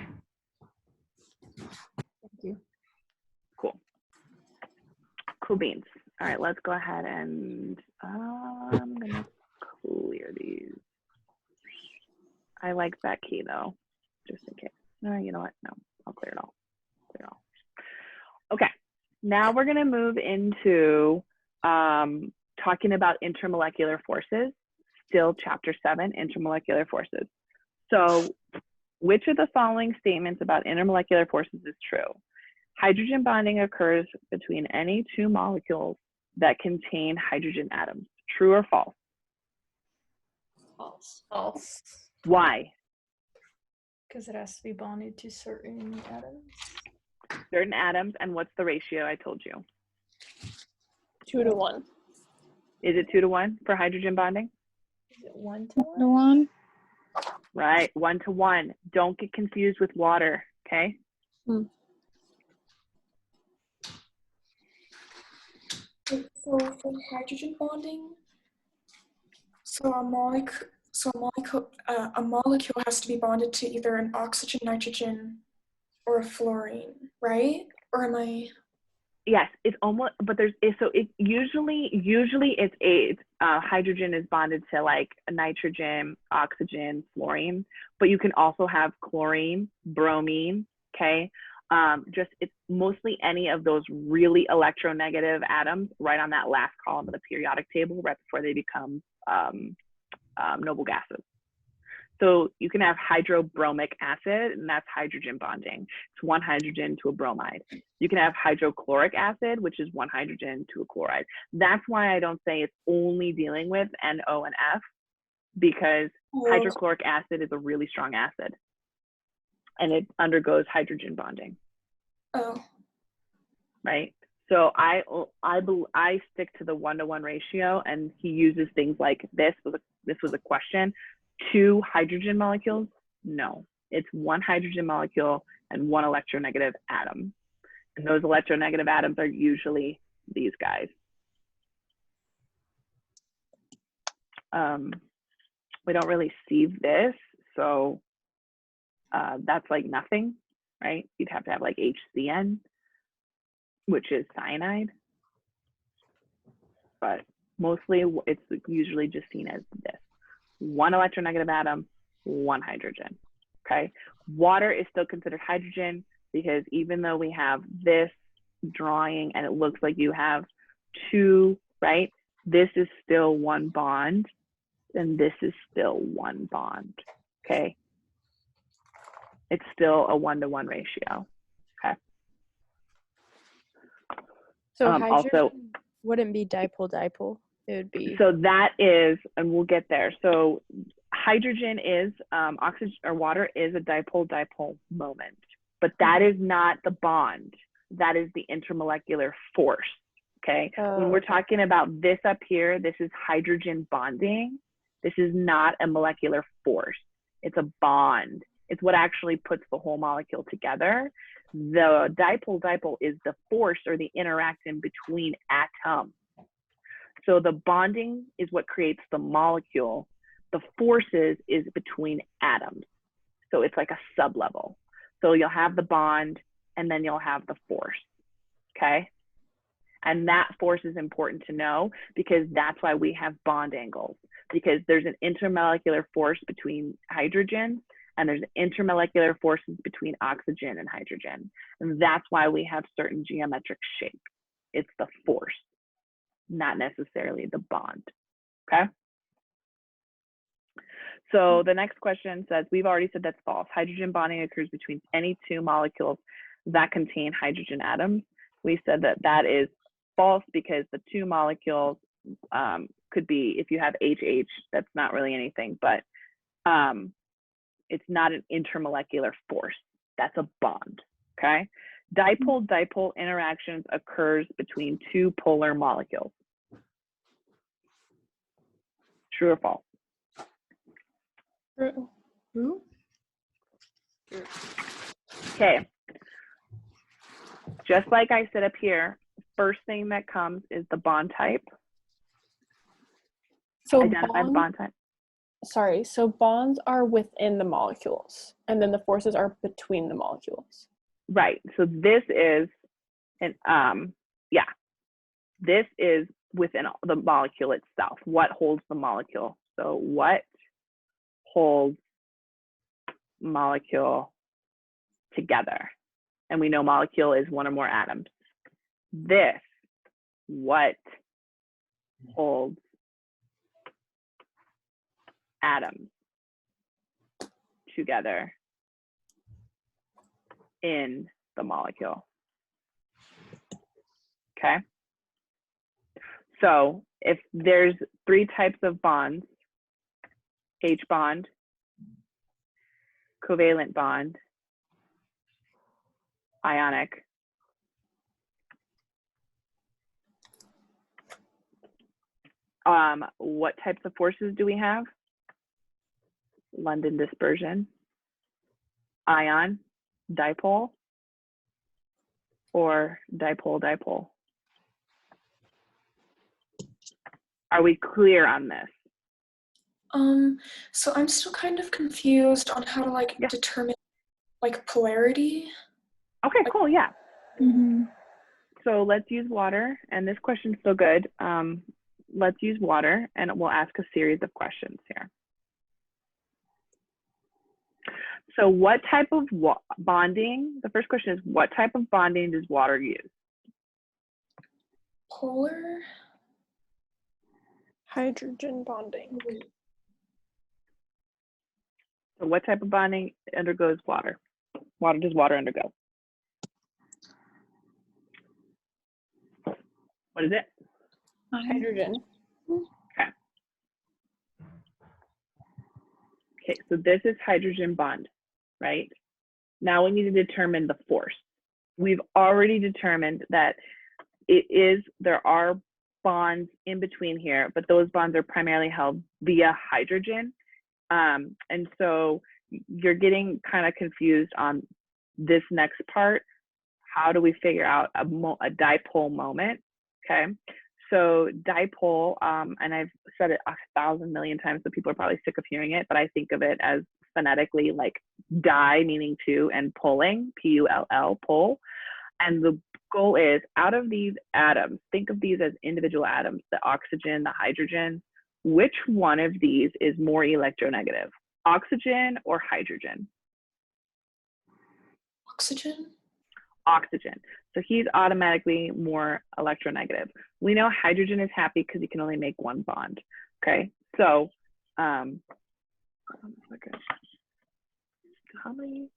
Thank you. Cool. Cool beans. All right, let's go ahead and I'm gonna clear these. I like that key though, just in case. No, you know what? No, I'll clear it all. Clear it all. Okay, now we're gonna move into talking about intermolecular forces. Still chapter 7, intermolecular forces. So which of the following statements about intermolecular forces is true? Hydrogen bonding occurs between any two molecules that contain hydrogen atoms. True or false? False. False. Why? Because it has to be bonded to certain atoms. Certain atoms, and what's the ratio I told you? 2 to 1. Is it 2 to 1 for hydrogen bonding? Is it 1 to 1? The one. Right, 1 to 1. Don't get confused with water, okay? So for hydrogen bonding, a molecule has to be bonded to either an oxygen, nitrogen, or a fluorine, right? Or am I? Yes, it's almost, but usually it's hydrogen is bonded to like nitrogen, oxygen, fluorine, but you can also have chlorine, bromine, okay? It's mostly any of those really electronegative atoms right on that last column of the periodic table right before they become noble gases. So you can have hydrobromic acid, and that's hydrogen bonding. It's one hydrogen to a bromide. You can have hydrochloric acid, which is one hydrogen to a chloride. That's why I don't say it's only dealing with NO and F, because hydrochloric acid is a really strong acid, and it undergoes hydrogen bonding. Oh. Right. So I stick to the 1-to-1 ratio, and he uses things like this was a question. 2 hydrogen molecules? No, it's 1 hydrogen molecule and 1 electronegative atom. And those electronegative atoms are usually these guys. We don't really see this, so that's like nothing, right? You'd have to have like HCN, which is cyanide. But mostly it's usually just seen as this. 1 electronegative atom, 1 hydrogen, okay? Water is still considered hydrogen because even though we have this drawing and it looks like you have 2, right? This is still 1 bond and this is still 1 bond, okay? It's still a 1-to-1 ratio, okay? So hydrogen also wouldn't be dipole-dipole. It would be. So that is, and we'll get there. So hydrogen is, oxygen or water is a dipole-dipole moment, but that is not the bond. That is the intermolecular force. Okay. Oh, When we're okay. talking about this up here, this is hydrogen bonding. This is not a molecular force. It's a bond. It's what actually puts the whole molecule together. The dipole-dipole is the force or the interaction between atoms. So the bonding is what creates the molecule. The forces is between atoms. So it's like a sublevel. So you'll have the bond and then you'll have the force, okay? And that force is important to know because that's why we have bond angles, because there's an intermolecular force between hydrogen and there's intermolecular forces between oxygen and hydrogen. And that's why we have certain geometric shape. It's the force, not necessarily the bond, okay? So the next question says, we've already said that's false. Hydrogen bonding occurs between any two molecules that contain hydrogen atoms. We said that that is false because the two molecules could be, if you have HH, that's not really anything, but it's not an intermolecular force. That's a bond, okay? Dipole-dipole interactions occurs between two polar molecules. True or false? True. Okay. Just like I said up here, first thing that comes is the bond type. So Identify the bond type. Sorry, so bonds are within the molecules, and then the forces are between the molecules. Right. So this is an this is within the molecule itself. What holds the molecule? So what holds molecule together? And we know molecule is one or more atoms. This, what holds atoms together in the molecule. Okay. So if there's three types of bonds, H bond, covalent bond, ionic, what types of forces do we have? London dispersion, ion, dipole, or dipole-dipole. Are we clear on this? So I'm still kind of confused on how to like determine like polarity. Okay, cool, yeah. Mm-hmm. So let's use water, and this question's still good. Let's use water, and we'll ask a series of questions here. So what type of bonding, the first question is, what type of bonding does water use? Polar? Hydrogen bonding. So what type of bonding undergoes water? What does water undergo? What is it? Hydrogen. Okay. Okay, so this is hydrogen bond, right? Now we need to determine the force. We've already determined that there are bonds in between here, but those bonds are primarily held via hydrogen. And so you're getting kind of confused on this next part. How do we figure out a dipole moment? Okay, so dipole, and I've said it 1,000 million times, so people are probably sick of hearing it, but I think of it as phonetically like di, meaning two, and pulling, P-U-L-L, pull. And the goal is, out of these atoms, think of these as individual atoms, the oxygen, the hydrogen. Which one of these is more electronegative, oxygen or hydrogen? Oxygen? Oxygen. So he's automatically more electronegative. We know hydrogen is happy because he can only make one bond. Okay, so how many?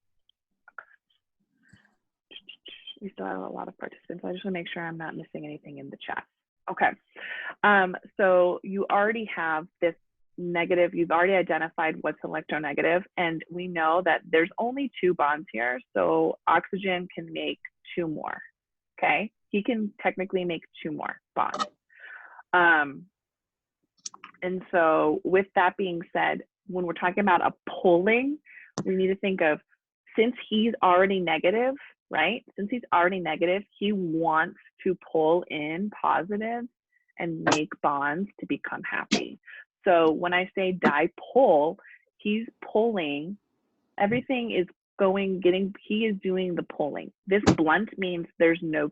We still have a lot of participants. I just want to make sure I'm not missing anything in the chat. Okay, so you already have this negative, you've already identified what's electronegative, and we know that there's only two bonds here, so oxygen can make two more, okay? He can technically make 2 more bonds. And so with that being said, when we're talking about a pulling, we need to think of, since he's already negative, right? Since he's already negative, he wants to pull in positives and make bonds to become happy. So when I say dipole, he's pulling, everything is he is doing the pulling. This blunt means there's no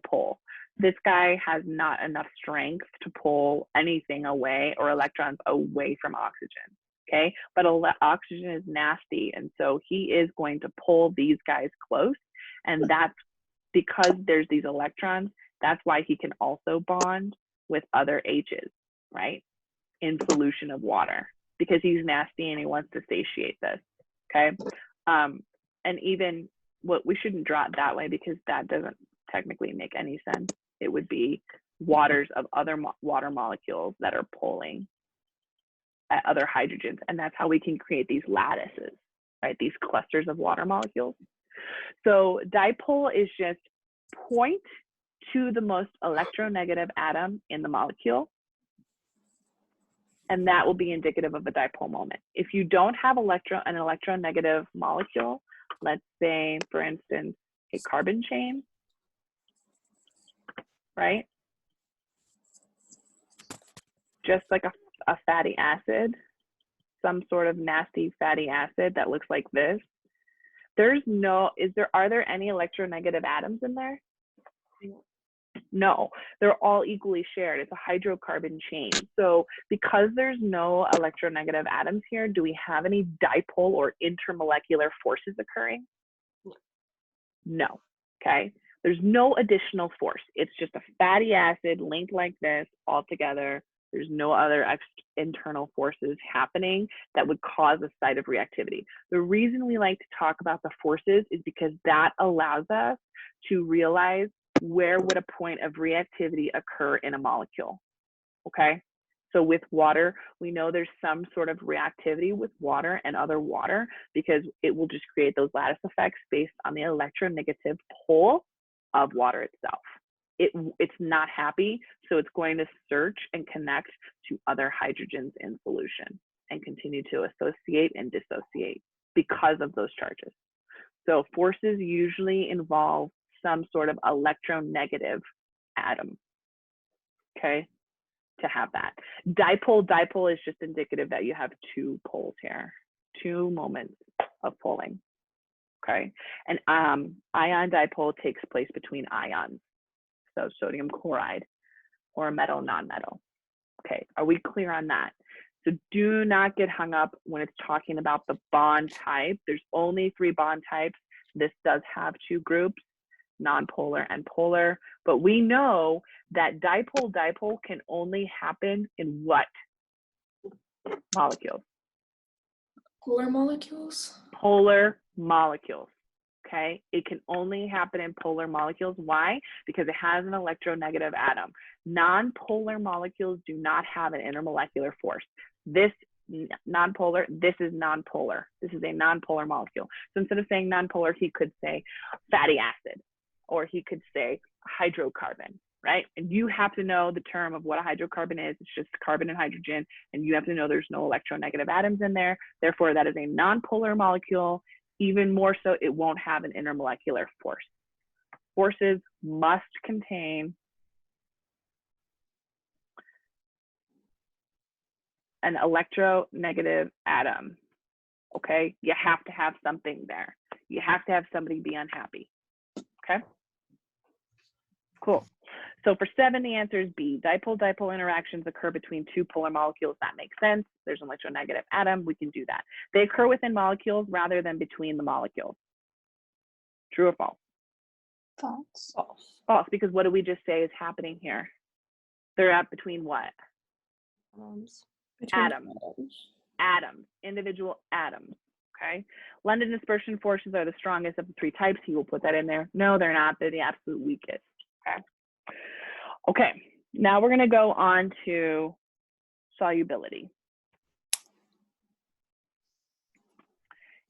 pull. This guy has not enough strength to pull anything away or electrons away from oxygen, okay? But oxygen is nasty, and so he is going to pull these guys close, and that's because there's these electrons. That's why he can also bond with other H's, right? In solution of water, because he's nasty and he wants to satiate this, okay? And even we shouldn't draw it that way because that doesn't technically make any sense. It would be waters of other water molecules that are pulling at other hydrogens, and that's how we can create these lattices, right? These clusters of water molecules. So dipole is just point to the most electronegative atom in the molecule, and that will be indicative of a dipole moment. If you don't have an electronegative molecule, let's say, for instance, a carbon chain, right? Just like a fatty acid, some sort of nasty fatty acid that looks like this. Are there any electronegative atoms in there? No, they're all equally shared. It's a hydrocarbon chain. So because there's no electronegative atoms here, do we have any dipole or intermolecular forces occurring? No, okay? There's no additional force. It's just a fatty acid linked like this all together. There's no other internal forces happening that would cause a site of reactivity. The reason we like to talk about the forces is because that allows us to realize where would a point of reactivity occur in a molecule, okay? So with water, we know there's some sort of reactivity with water and other water because it will just create those lattice effects based on the electronegative pole of water itself. It's not happy, so it's going to search and connect to other hydrogens in solution and continue to associate and dissociate because of those charges. So forces usually involve some sort of electronegative atom, okay, to have that. Dipole is just indicative that you have 2 poles here, 2 moments of pulling, okay? And ion dipole takes place between ions, so sodium chloride or a metal non-metal. Okay, are we clear on that? So do not get hung up when it's talking about the bond type. There's only 3 bond types. This does have 2 groups, non-polar and polar, but we know that dipole can only happen in what molecules? Polar molecules? Polar molecules, okay? It can only happen in polar molecules. Why? Because it has an electronegative atom. Non-polar molecules do not have an intermolecular force. This non-polar, this is non-polar. This is a non-polar molecule. So instead of saying non-polar, he could say fatty acid, or he could say hydrocarbon, right? And you have to know the term of what a hydrocarbon is. It's just carbon and hydrogen, and you have to know there's no electronegative atoms in there. Therefore, that is a non-polar molecule. Even more so, it won't have an intermolecular force. Forces must contain an electronegative atom, okay? You have to have something there. You have to have somebody be unhappy, okay? Cool. So for 7, the answer is B. Dipole-dipole interactions occur between 2 polar molecules. That makes sense. There's an electronegative atom. We can do that. They occur within molecules rather than between the molecules. True or false? False. False. False, because what did we just say is happening here? They're at between what? Between Atoms. Atoms. Individual atoms. Okay. London dispersion forces are the strongest of the 3 types. He will put that in there. No, they're not. They're the absolute weakest. Okay. Okay. Now we're going to go on to solubility.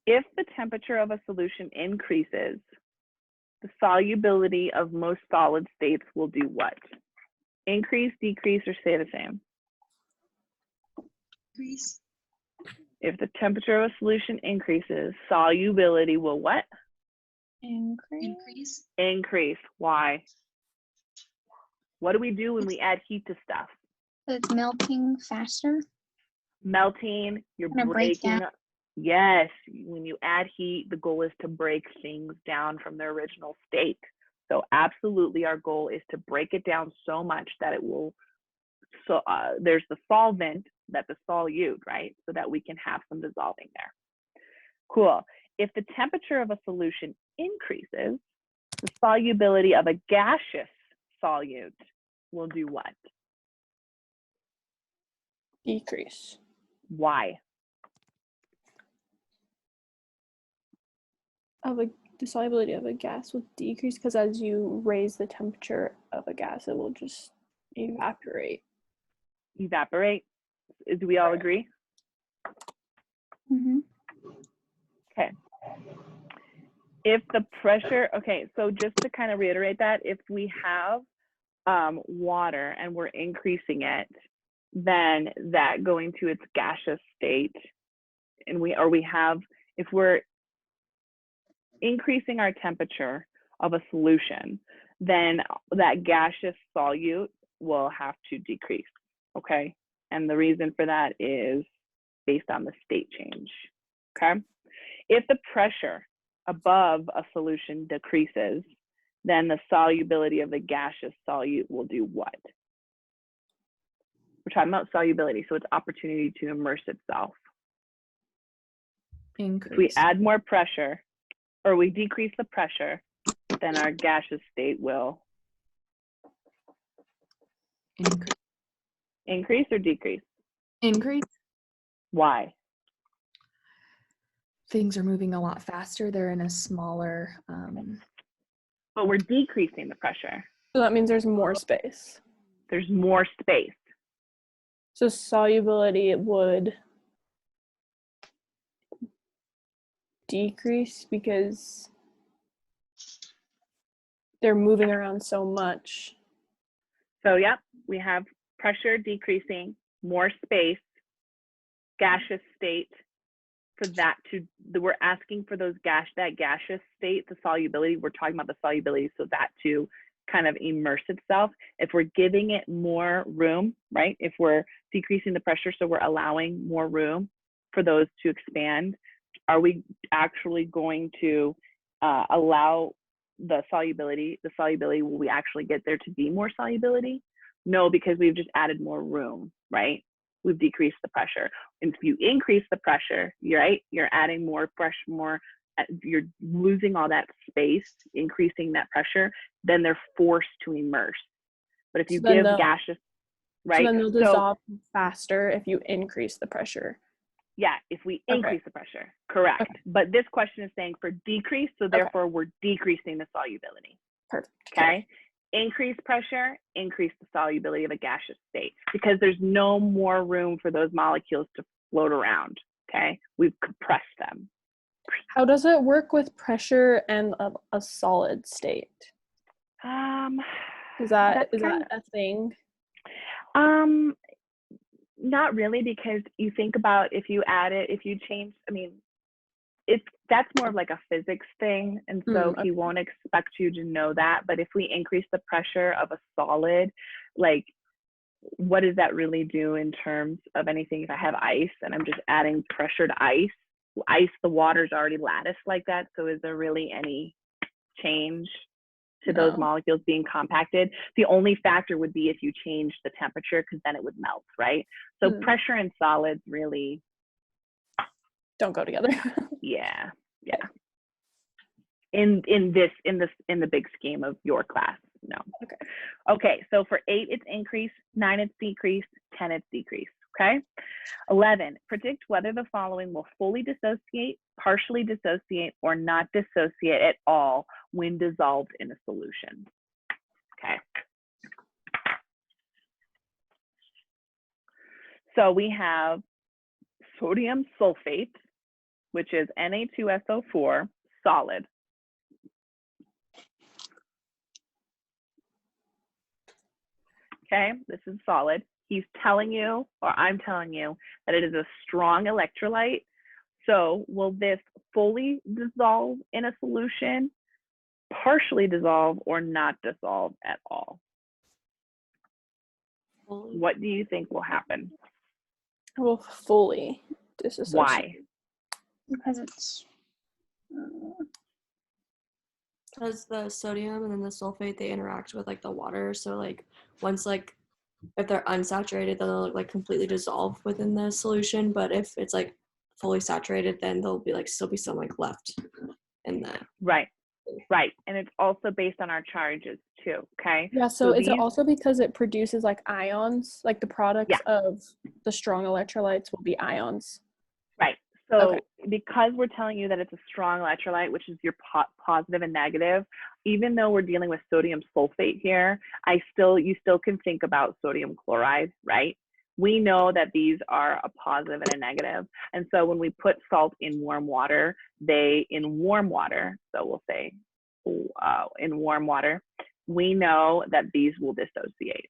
If the temperature of a solution increases, the solubility of most solid states will do what? Increase, decrease, or stay the same? Increase. If the temperature of a solution increases, solubility will what? Increase. Increase. Why? What do we do when we add heat to stuff? It's melting faster. Melting, you're Gonna break breaking. down. Yes, when you add heat, the goal is to break things down from their original state. So absolutely, our goal is to break it down so much that it will, so there's the solvent, that the solute, right? So that we can have some dissolving there. Cool. If the temperature of a solution increases, the solubility of a gaseous solute will do what? Decrease. Why? The solubility of a gas will decrease because as you raise the temperature of a gas, it will just evaporate. Evaporate. Do we all agree? Mm-hmm. Okay. If the pressure, okay, so just to kind of reiterate that, if we have water and we're increasing it, then that going to its gaseous state, and if we're increasing our temperature of a solution, then that gaseous solute will have to decrease, okay? And the reason for that is based on the state change, okay? If the pressure above a solution decreases, then the solubility of the gaseous solute will do what? We're talking about solubility, so it's opportunity to immerse itself. Increase. If we add more pressure, or we decrease the pressure, then our gaseous state will Increase. increase or decrease. Increase. Why? Things are moving a lot faster. They're in a smaller. But we're decreasing the pressure. So that means there's more space. There's more space. So solubility would decrease because they're moving around so much. So yep, we have pressure decreasing, more space, gaseous state. For that we're asking for that gaseous state, the solubility, we're talking about the solubility, so that to kind of immerse itself. If we're giving it more room, right? If we're decreasing the pressure, so we're allowing more room for those to expand, are we actually going to allow the solubility, will we actually get there to be more solubility? No, because we've just added more room, right? We've decreased the pressure. And if you increase the pressure, you're adding more pressure, you're losing all that space, increasing that pressure, then they're forced to immerse. But if you give gaseous, right? So then they'll dissolve faster if you increase the pressure. Yeah, if we increase the pressure, correct. Okay. But this question is saying for decrease, so therefore we're decreasing the solubility. Perfect. Okay. Increase pressure, increase the solubility of a gaseous state, because there's no more room for those molecules to float around. Okay, we've compressed them. How does it work with pressure and a solid state? Is that a thing? Not really, because you think about if you add it, if you change, I mean, that's more of like a physics thing, and so he won't expect you to know that. But if we increase the pressure of a solid, like, what does that really do in terms of anything? If I have ice and I'm just adding pressure to ice, the water's already latticed like that, so is there really any change to those molecules being compacted? The only factor would be if you change the temperature, because then it would melt, right? So pressure and solids really don't go together. Yeah. In the big scheme of your class, no. Okay. So for 8, it's increase. 9, it's decrease. 10, it's decrease. Okay. 11, predict whether the following will fully dissociate, partially dissociate, or not dissociate at all when dissolved in a solution. Okay. So we have sodium sulfate, which is Na2SO4, solid. Okay, this is solid. He's telling you, or I'm telling you, that it is a strong electrolyte. So will this fully dissolve in a solution, partially dissolve, or not dissolve at all? What do you think will happen? Will fully disassociate. Why? Because it's Because the sodium and then the sulfate, they interact with like the water. So like once like if they're unsaturated, then they'll like completely dissolve within the solution. But if it's like fully saturated, then there'll be like still be some like left in that. Right, right. And it's also based on our charges too, okay? Yeah, so is it these, also because it produces like ions? Like the products Yeah. of the strong electrolytes will be ions. right. So Okay. because we're telling you that it's a strong electrolyte, which is your positive and negative, even though we're dealing with sodium sulfate here, you still can think about sodium chloride, right? We know that these are a positive and a negative. And so when we put salt in warm water, so we'll say in warm water, we know that these will dissociate,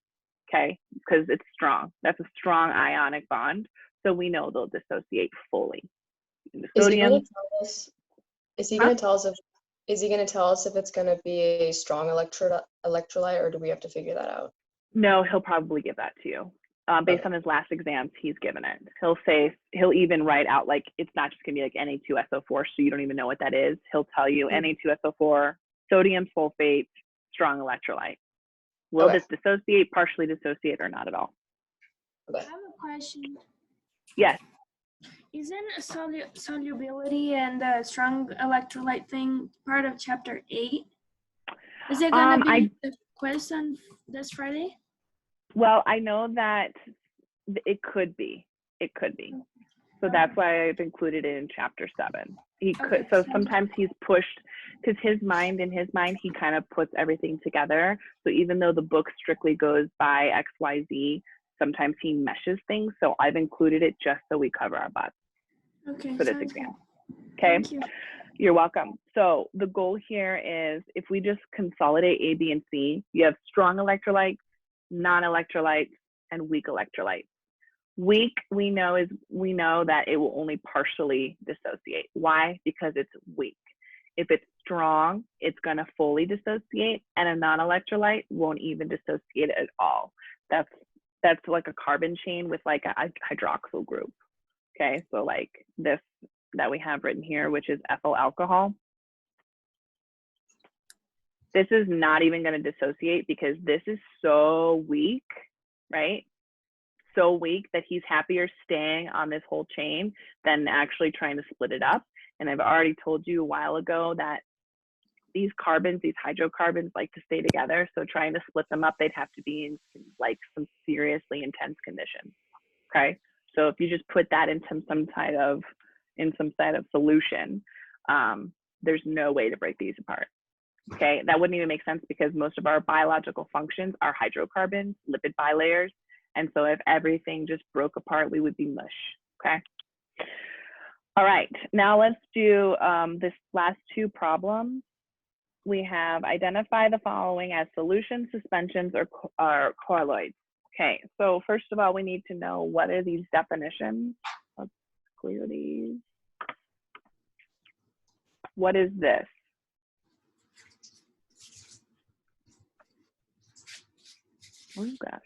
okay? Because it's strong. That's a strong ionic bond. So we know they'll dissociate fully. The Is he sodium, going to tell us? Is he going to tell us if? Is he going to tell us if it's going to be a strong electrolyte, or do we have to figure that out? no, he'll probably give that to you. Based on his last exams, he's given it. He'll even write out like it's not just gonna be like Na2SO4, so you don't even know what that is. He'll tell you Na2SO4, sodium sulfate, strong electrolyte. Will this dissociate, partially dissociate, or not at all? I have a question. Yes. Isn't solubility and the strong electrolyte thing part of chapter 8? Is it gonna be the quiz on this Friday? Well, I know that it could be. It could be. So that's why I've included it in chapter 7. He could. So sometimes he's pushed because in his mind, he kind of puts everything together. So even though the book strictly goes by X, Y, Z, sometimes he meshes things. So I've included it just so we cover our butts for this exam. Okay. Thank you. You're welcome. So the goal here is if we just consolidate A, B, and C, you have strong electrolytes, non-electrolytes, and weak electrolytes. Weak, we know that it will only partially dissociate. Why? Because it's weak. If it's strong, it's going to fully dissociate, and a non-electrolyte won't even dissociate at all. That's like a carbon chain with like a hydroxyl group. Okay, so like this that we have written here, which is ethyl alcohol. This is not even going to dissociate because this is so weak, right? So weak that he's happier staying on this whole chain than actually trying to split it up. And I've already told you a while ago that these carbons, these hydrocarbons, like to stay together. So trying to split them up, they'd have to be in like some seriously intense conditions. Okay, so if you just put that into some side of solution, there's no way to break these apart. Okay, that wouldn't even make sense because most of our biological functions are hydrocarbons, lipid bilayers. And so if everything just broke apart, we would be mush, okay? All right, now let's do this last 2 problems. We have identify the following as solutions, suspensions, or colloids. Okay, so first of all, we need to know what are these definitions. Let's clear these. What is this? Oh gosh.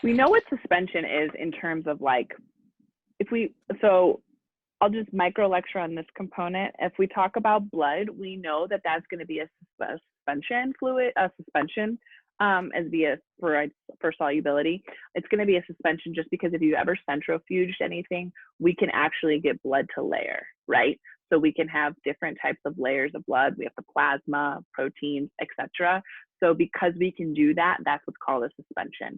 We know what suspension is in terms of like, so I'll just micro lecture on this component. If we talk about blood, we know that that's going to be a suspension fluid, a suspension as via for solubility. It's going to be a suspension just because if you ever centrifuged anything, we can actually get blood to layer, right? So we can have different types of layers of blood. We have the plasma, proteins, etc. So because we can do that, that's what's called a suspension.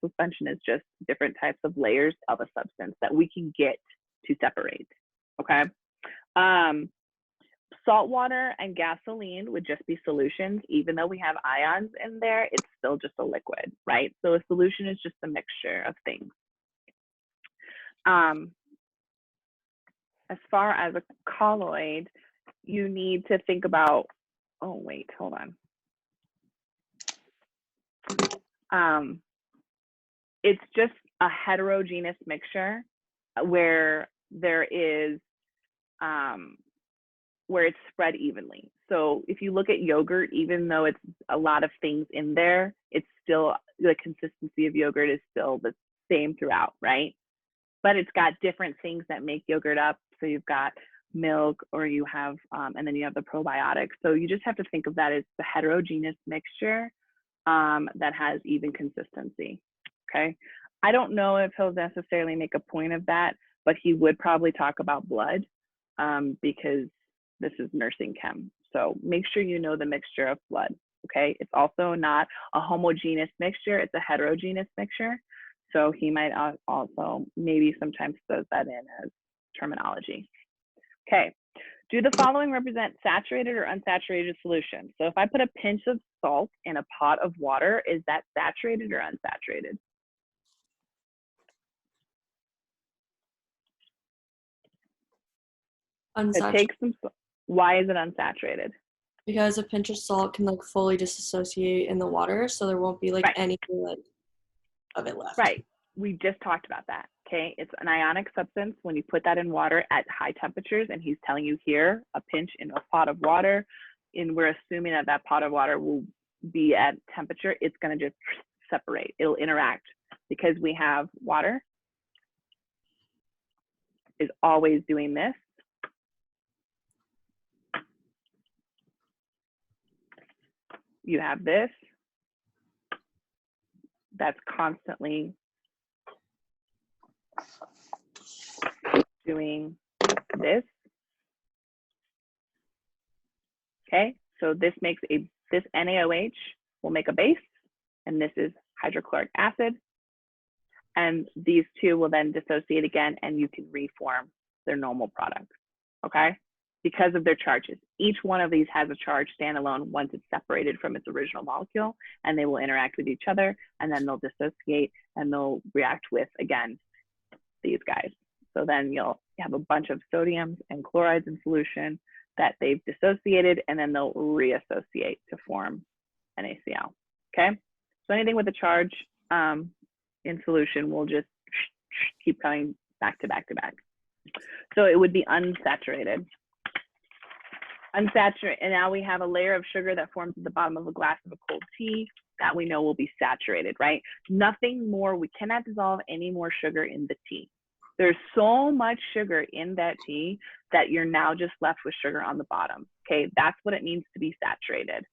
Suspension is just different types of layers of a substance that we can get to separate, okay? Salt water and gasoline would just be solutions. Even though we have ions in there, it's still just a liquid, right? So a solution is just a mixture of things. As far as a colloid, you need to think about, oh wait, hold on. it's just a heterogeneous mixture where there is where it's spread evenly. So if you look at yogurt, even though it's a lot of things in there, it's still, the consistency of yogurt is still the same throughout, right? But it's got different things that make yogurt up. So you've got milk, or you have, and then you have the probiotics. So you just have to think of that as the heterogeneous mixture that has even consistency, okay? I don't know if he'll necessarily make a point of that, but he would probably talk about blood because this is nursing chem. So make sure you know the mixture of blood, okay? It's also not a homogeneous mixture, it's a heterogeneous mixture. So he might also maybe sometimes throws that in as terminology. Okay, do the following represent saturated or unsaturated solution? So if I put a pinch of salt in a pot of water, is that saturated or unsaturated? Unsaturated. It takes some, why is it unsaturated? Because a pinch of salt can like fully disassociate in the water, so there won't be like any like of it left. Right, we just talked about that, okay? It's an ionic substance. When you put that in water at high temperatures, and he's telling you here, a pinch in a pot of water, and we're assuming that that pot of water will be at temperature, it's gonna just separate, it'll interact, because we have water is always doing this. You have this, that's constantly doing this. Okay, so this makes this NaOH will make a base, and this is hydrochloric acid. And these two will then dissociate again, and you can reform their normal products, okay? Because of their charges. Each one of these has a charge standalone once it's separated from its original molecule, and they will interact with each other, and then they'll dissociate, and they'll react with, again, these guys. So then you'll have a bunch of sodiums and chlorides in solution that they've dissociated, and then they'll reassociate to form NaCl, okay? So anything with a charge in solution will just keep coming back to back to back. So it would be unsaturated. Unsaturated, and now we have a layer of sugar that forms at the bottom of a glass of a cold tea that we know will be saturated, right? Nothing more, we cannot dissolve any more sugar in the tea. There's so much sugar in that tea that you're now just left with sugar on the bottom, okay? That's what it means to be saturated,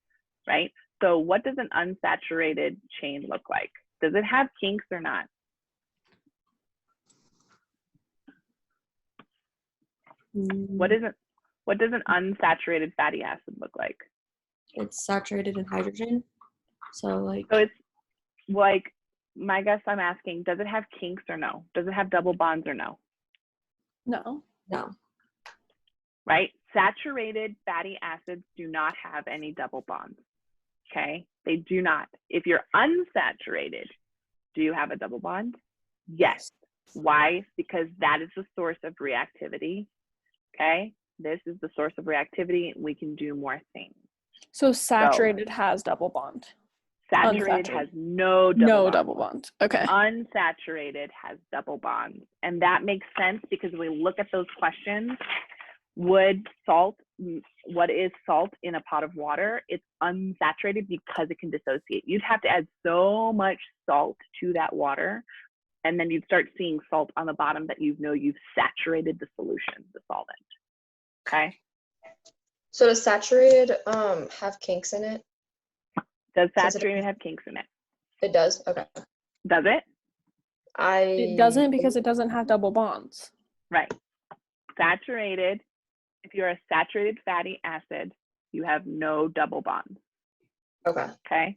right? So what does an unsaturated chain look like? Does it have kinks or not? What does an unsaturated fatty acid look like? It's saturated in hydrogen. So it's like, my guess, I'm asking, does it have kinks or no? Does it have double bonds or no? No. No. Right? Saturated fatty acids do not have any double bonds. Okay? They do not. If you're unsaturated, do you have a double bond? Yes. Why? Because that is the source of reactivity. Okay? This is the source of reactivity. We can do more things. So saturated has double bond. Saturated has no double bond. Okay. Unsaturated has double bonds. And that makes sense because we look at those questions. What is salt in a pot of water? It's unsaturated because it can dissociate. You'd have to add so much salt to that water, and then you'd start seeing salt on the bottom that you've saturated the solution, the solvent. Okay? So does saturated have kinks in it? Does saturated have kinks in it? It does? Okay. Does it? It doesn't because it doesn't have double bonds. Right. Saturated, if you're a saturated fatty acid, you have no double bonds. Okay. Okay.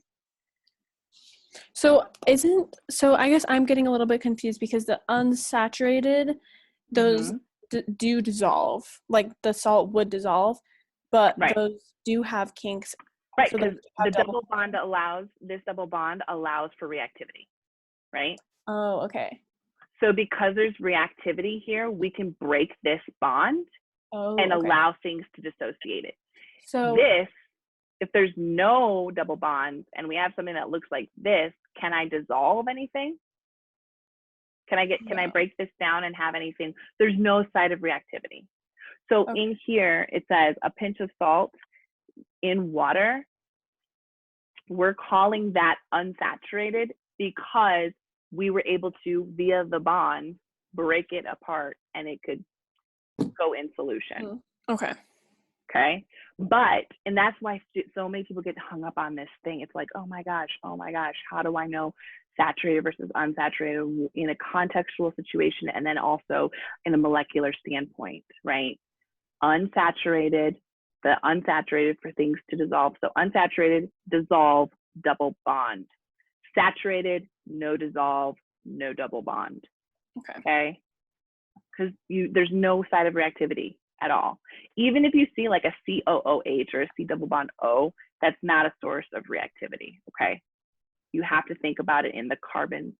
So I guess I'm getting a little bit confused because the unsaturated, those do dissolve. Like the salt would dissolve, but those do have kinks. Right, because the double bond allows for reactivity, right? Oh, okay. So because there's reactivity here, we can break this bond and allow things to dissociate it. So if there's no double bonds and we have something that looks like this, can I dissolve anything? Can I break this down and have anything? There's no site of reactivity. So in here, it says a pinch of salt in water. We're calling that unsaturated because we were able to, via the bond, break it apart and it could go in solution. Okay. Okay. But, and that's why so many people get hung up on this thing. It's like, oh my gosh, how do I know saturated versus unsaturated in a contextual situation and then also in a molecular standpoint, right? Unsaturated, the unsaturated for things to dissolve. So unsaturated, dissolve, double bond. Saturated, no dissolve, no double bond. Okay. Because there's no site of reactivity at all. Even if you see like a COOH or a C double bond O, that's not a source of reactivity. Okay. You have to think about it in the carbon,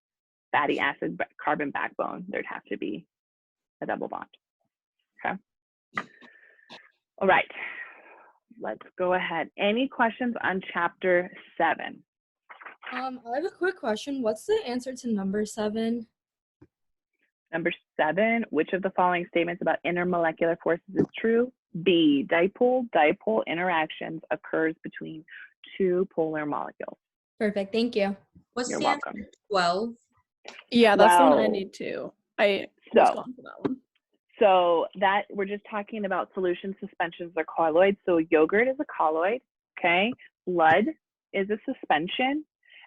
fatty acid, carbon backbone. There'd have to be a double bond. Okay. All right. Let's go ahead. Any questions on chapter 7? I have a quick question. What's the answer to number 7? Number 7, which of the following statements about intermolecular forces is true? B, dipole-dipole interactions occurs between two polar molecules. Perfect, thank you. You're welcome. 12? Yeah, that's the one I need too. I was going for that one. So that we're just talking about solution suspensions or colloids. So yogurt is a colloid, okay? Blood is a suspension,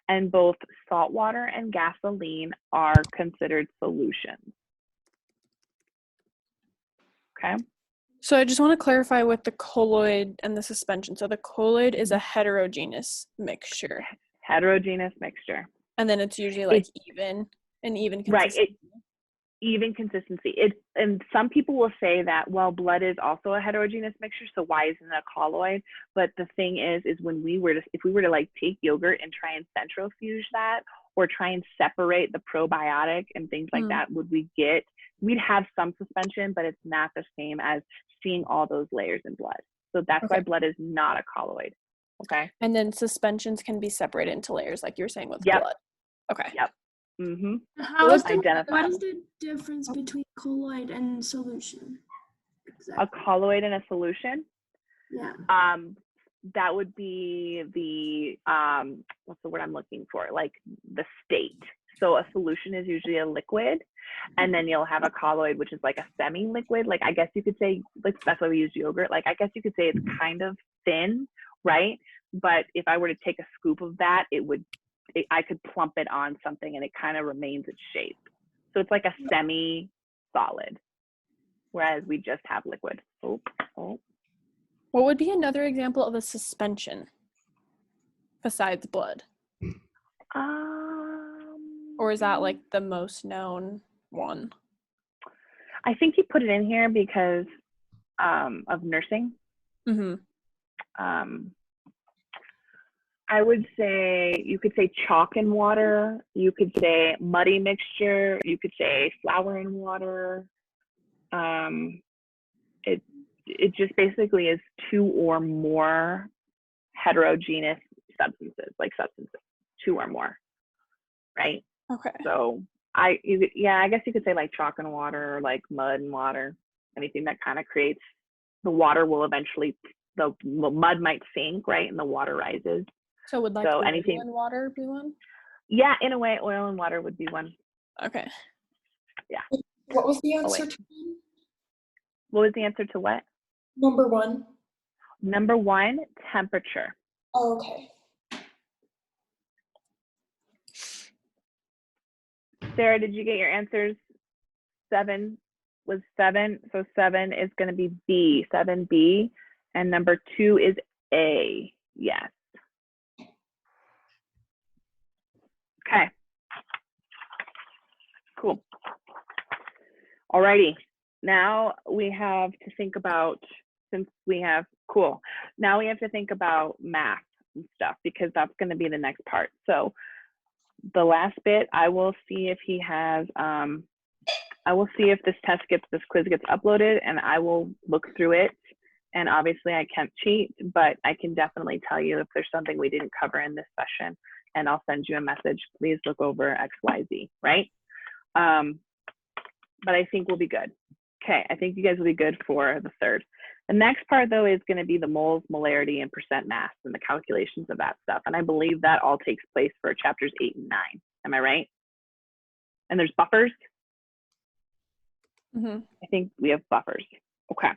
and both salt water and gasoline are considered solutions. Okay. So I just want to clarify with the colloid and the suspension. So the colloid is a heterogeneous mixture. Heterogeneous mixture. And then it's usually like even consistency. Right. Even consistency. And some people will say that, well, blood is also a heterogeneous mixture, so why isn't it a colloid? But the thing is when if we were to like take yogurt and try and centrifuge that, or try and separate the probiotic and things like that, we'd have some suspension, but it's not the same as seeing all those layers in blood. So that's why blood is not a colloid. Okay. And then suspensions can be separated into layers, like you were saying with blood. Okay. Yep. Mm-hmm. What is the difference between colloid and solution? Exactly. A colloid and a solution? Yeah. That would be the, what's the word I'm looking for? Like the state. So a solution is usually a liquid, and then you'll have a colloid, which is like a semi-liquid. Like, I guess you could say, like, that's why we use yogurt. Like, I guess you could say it's kind of thin, right? But if I were to take a scoop of that, I could plump it on something and it kind of remains its shape. So it's like a semi-solid, whereas we just have liquid. What would be another example of a suspension besides blood? Or is that like the most known one? I think he put it in here because of nursing. Mm-hmm. I would say, you could say chalk and water, you could say muddy mixture, you could say flour and water. It just basically is two or more heterogeneous substances, two or more, right? Okay. So I guess you could say like chalk and water, or like mud and water, anything that kind of creates, the water will eventually, the mud might sink, right? And the water rises. So would like oil and water be one? Yeah, in a way, oil and water would be one. Okay. Yeah. What was the answer to? What was the answer to what? Number 1. Number 1, temperature. Oh, okay. Sarah, did you get your answers? 7 was 7. So 7 is going to be B, 7B. And number 2 is A. Yes. Okay. Cool. Alrighty. Now we have to think about, now we have to think about math and stuff, because that's going to be the next part. So the last bit, I will see if he has, I will see if this quiz gets uploaded, and I will look through it And obviously I can't cheat, but I can definitely tell you if there's something we didn't cover in this session, and I'll send you a message, please look over XYZ, right? But I think we'll be good. Okay, I think you guys will be good for the third. The next part though is gonna be the moles, molarity, and percent mass and the calculations of that stuff. And I believe that all takes place for chapters 8 and 9. Am I right? And there's buffers. Mm-hmm. I think we have buffers. Okay.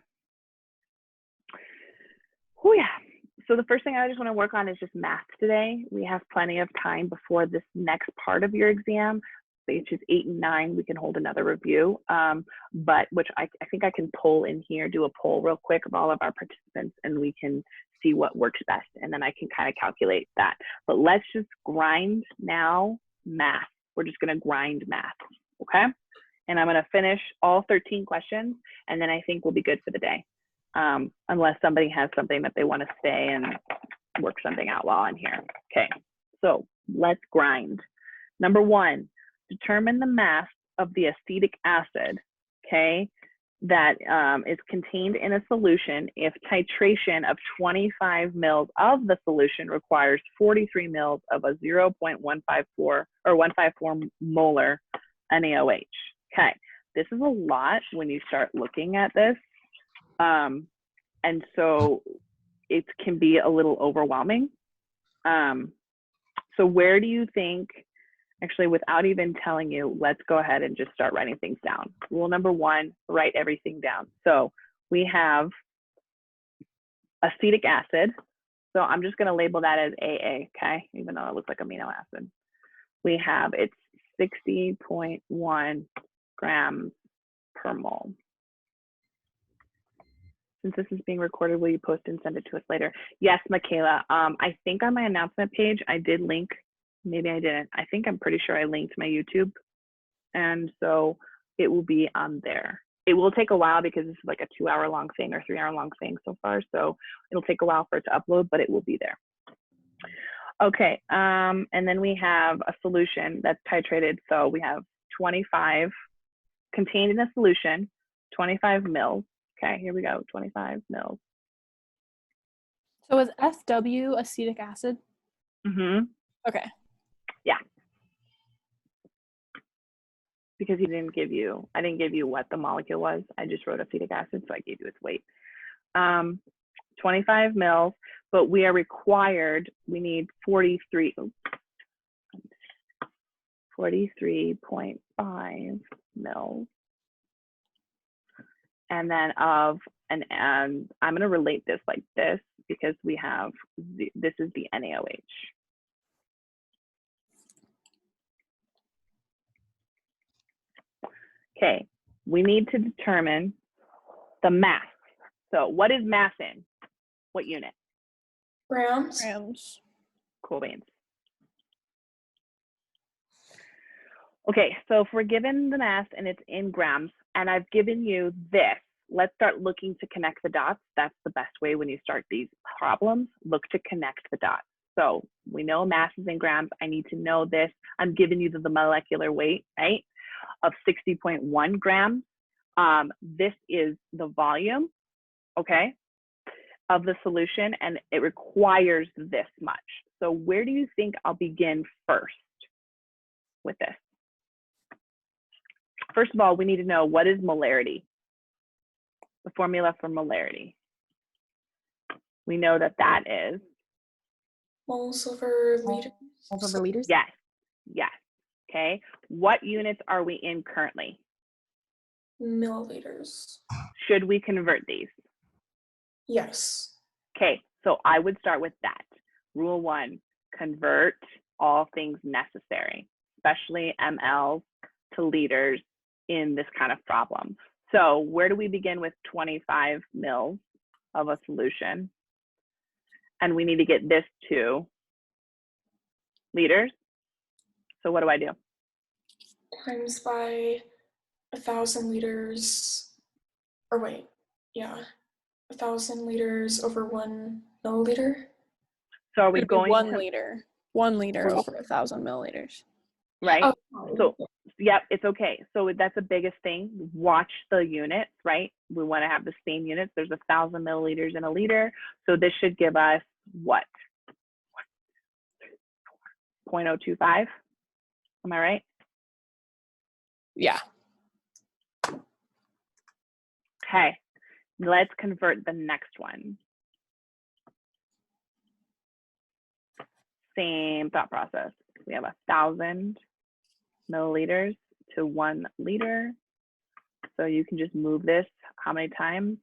Oh yeah. So the first thing I just want to work on is just math today. We have plenty of time before this next part of your exam, which is 8 and 9. We can hold another review, but which I think I can pull in here, do a poll real quick of all of our participants, and we can see what works best, and then I can kind of calculate that. But let's just grind now math. We're just going to grind math, okay? And I'm going to finish all 13 questions, and then I think we'll be good for the day. Unless somebody has something that they want to stay and work something out while I'm here. Okay, so let's grind. Number 1, determine the mass of the acetic acid, okay, that is contained in a solution if titration of 25 mils of the solution requires 43 mils of a 0.154 or 154 molar NaOH. Okay, this is a lot when you start looking at this. And so it can be a little overwhelming. So where do you think, actually without even telling you, let's go ahead and just start writing things down. Rule number 1, write everything down. So we have acetic acid. So I'm just gonna label that as AA, okay? Even though it looks like amino acid. We have, it's 60.1 grams per mole. Since this is being recorded, will you post and send it to us later? Yes, Michaela. I think on my announcement page, I did link, maybe I didn't. I think I'm pretty sure I linked my YouTube. And so it will be on there. It will take a while because this is like a 2-hour-long thing or 3-hour-long thing so far. So it'll take a while for it to upload, but it will be there. Okay, and then we have a solution that's titrated. So we have 25 contained in a solution, 25 mils. Okay, here we go, 25 mils. So is FW acetic acid? Mm-hmm. Okay. Yeah. Because he didn't give you, I didn't give you what the molecule was. I just wrote acetic acid, so I gave you its weight. 25 mils, but we are required, we need 43.5 mils. And then of, and I'm going to relate this like this because we have, this is the NaOH. Okay, we need to determine the mass. So what is mass in? What unit? Grams. Grams. Cool beans. Okay, so if we're given the mass and it's in grams, and I've given you this, let's start looking to connect the dots. That's the best way when you start these problems. Look to connect the dots. So we know mass is in grams. I need to know this. I'm giving you the molecular weight, right, of 60.1 grams. This is the volume, okay, of the solution, and it requires this much. So where do you think I'll begin first with this? First of all, we need to know what is molarity. The formula for molarity. We know that that is Moles over liters. Moles over liters? Yes, yes. Okay. What units are we in currently? Milliliters. Should we convert these? Yes. Okay, so I would start with that. Rule 1, convert all things necessary, especially mLs to liters in this kind of problem. So where do we begin with 25 mils of a solution? And we need to get this to liters. So what do I do? Times by 1,000 liters, or wait, yeah, 1,000 liters over 1 milliliter. So are we going 1 liter? 1 liter over 1,000 milliliters. Right. Oh. Yep, it's okay. So that's the biggest thing. Watch the units, right? We want to have the same units. There's 1,000 milliliters in a liter. So this should give us what? 0.025. Am I right? Yeah. Okay, let's convert the next one. Same thought process. We have 1,000 milliliters to 1 liter. So you can just move this how many times?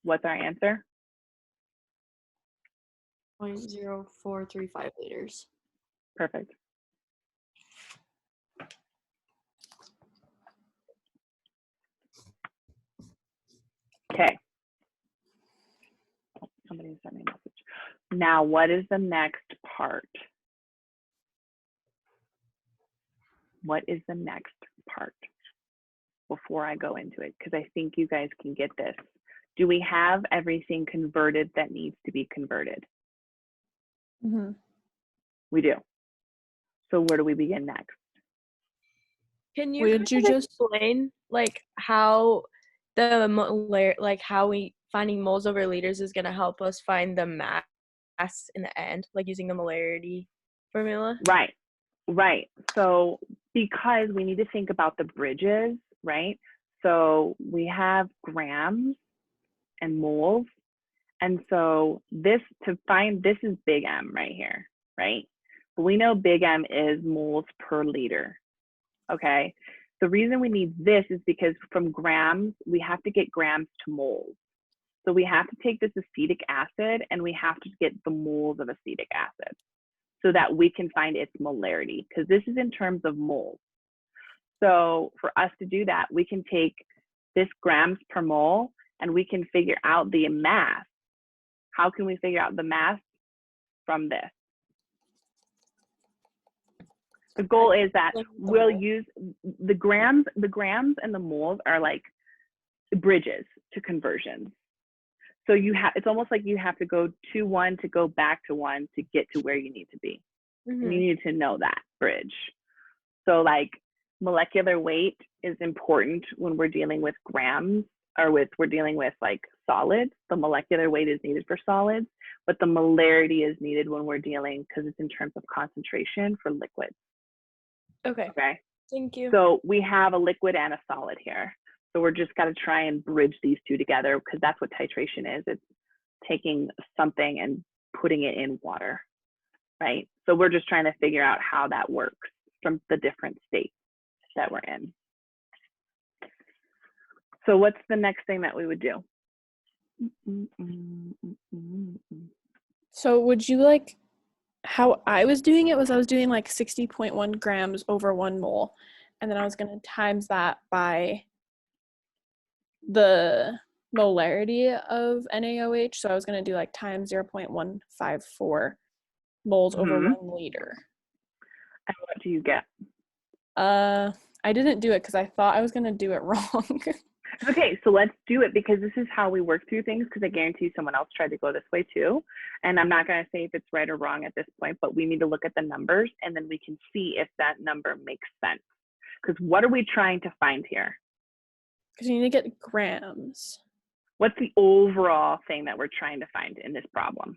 What's our answer? 0.0435 liters. Perfect. Okay. Somebody sent me a message. Now, what is the next part? What is the next part before I go into it? Because I think you guys can get this. Do we have everything converted that needs to be converted? Mm-hmm. We do. So where do we begin next? Can you explain like how how we finding moles over liters is going to help us find the mass in the end, like using the molarity formula? Right. So because we need to think about the bridges, right? So we have grams and moles. And so this is big M right here, right? But we know big M is moles per liter. Okay, the reason we need this is because from grams, we have to get grams to moles. So we have to take this acetic acid and we have to get the moles of acetic acid so that we can find its molarity, because this is in terms of moles. So for us to do that, we can take this grams per mole and we can figure out the mass. How can we figure out the mass? From this. The goal is that we'll use the grams and the moles are like the bridges to conversions. So it's almost like you have to go to 1 to go back to 1 to get to where you need to be. Mm-hmm. And you need to know that bridge. So like molecular weight is important when we're dealing with grams or we're dealing with like solids. The molecular weight is needed for solids, but the molarity is needed when we're dealing, because it's in terms of concentration, for liquids. Okay. Thank you. So we have a liquid and a solid here. So we're just got to try and bridge these two together, because that's what titration is. It's taking something and putting it in water, right? So we're just trying to figure out how that works from the different states that we're in. So what's the next thing that we would do? So would you like, how I was doing it was I was doing like 60.1 grams over 1 mole, and then I was going to times that by the molarity of NaOH. So I was going to do like times 0.154 moles over 1 liter. And what do you get? I didn't do it because I thought I was going to do it wrong. Okay, so let's do it, because this is how we work through things, because I guarantee someone else tried to go this way too. And I'm not going to say if it's right or wrong at this point, but we need to look at the numbers and then we can see if that number makes sense. Because what are we trying to find here? Because you need to get grams. What's the overall thing that we're trying to find in this problem?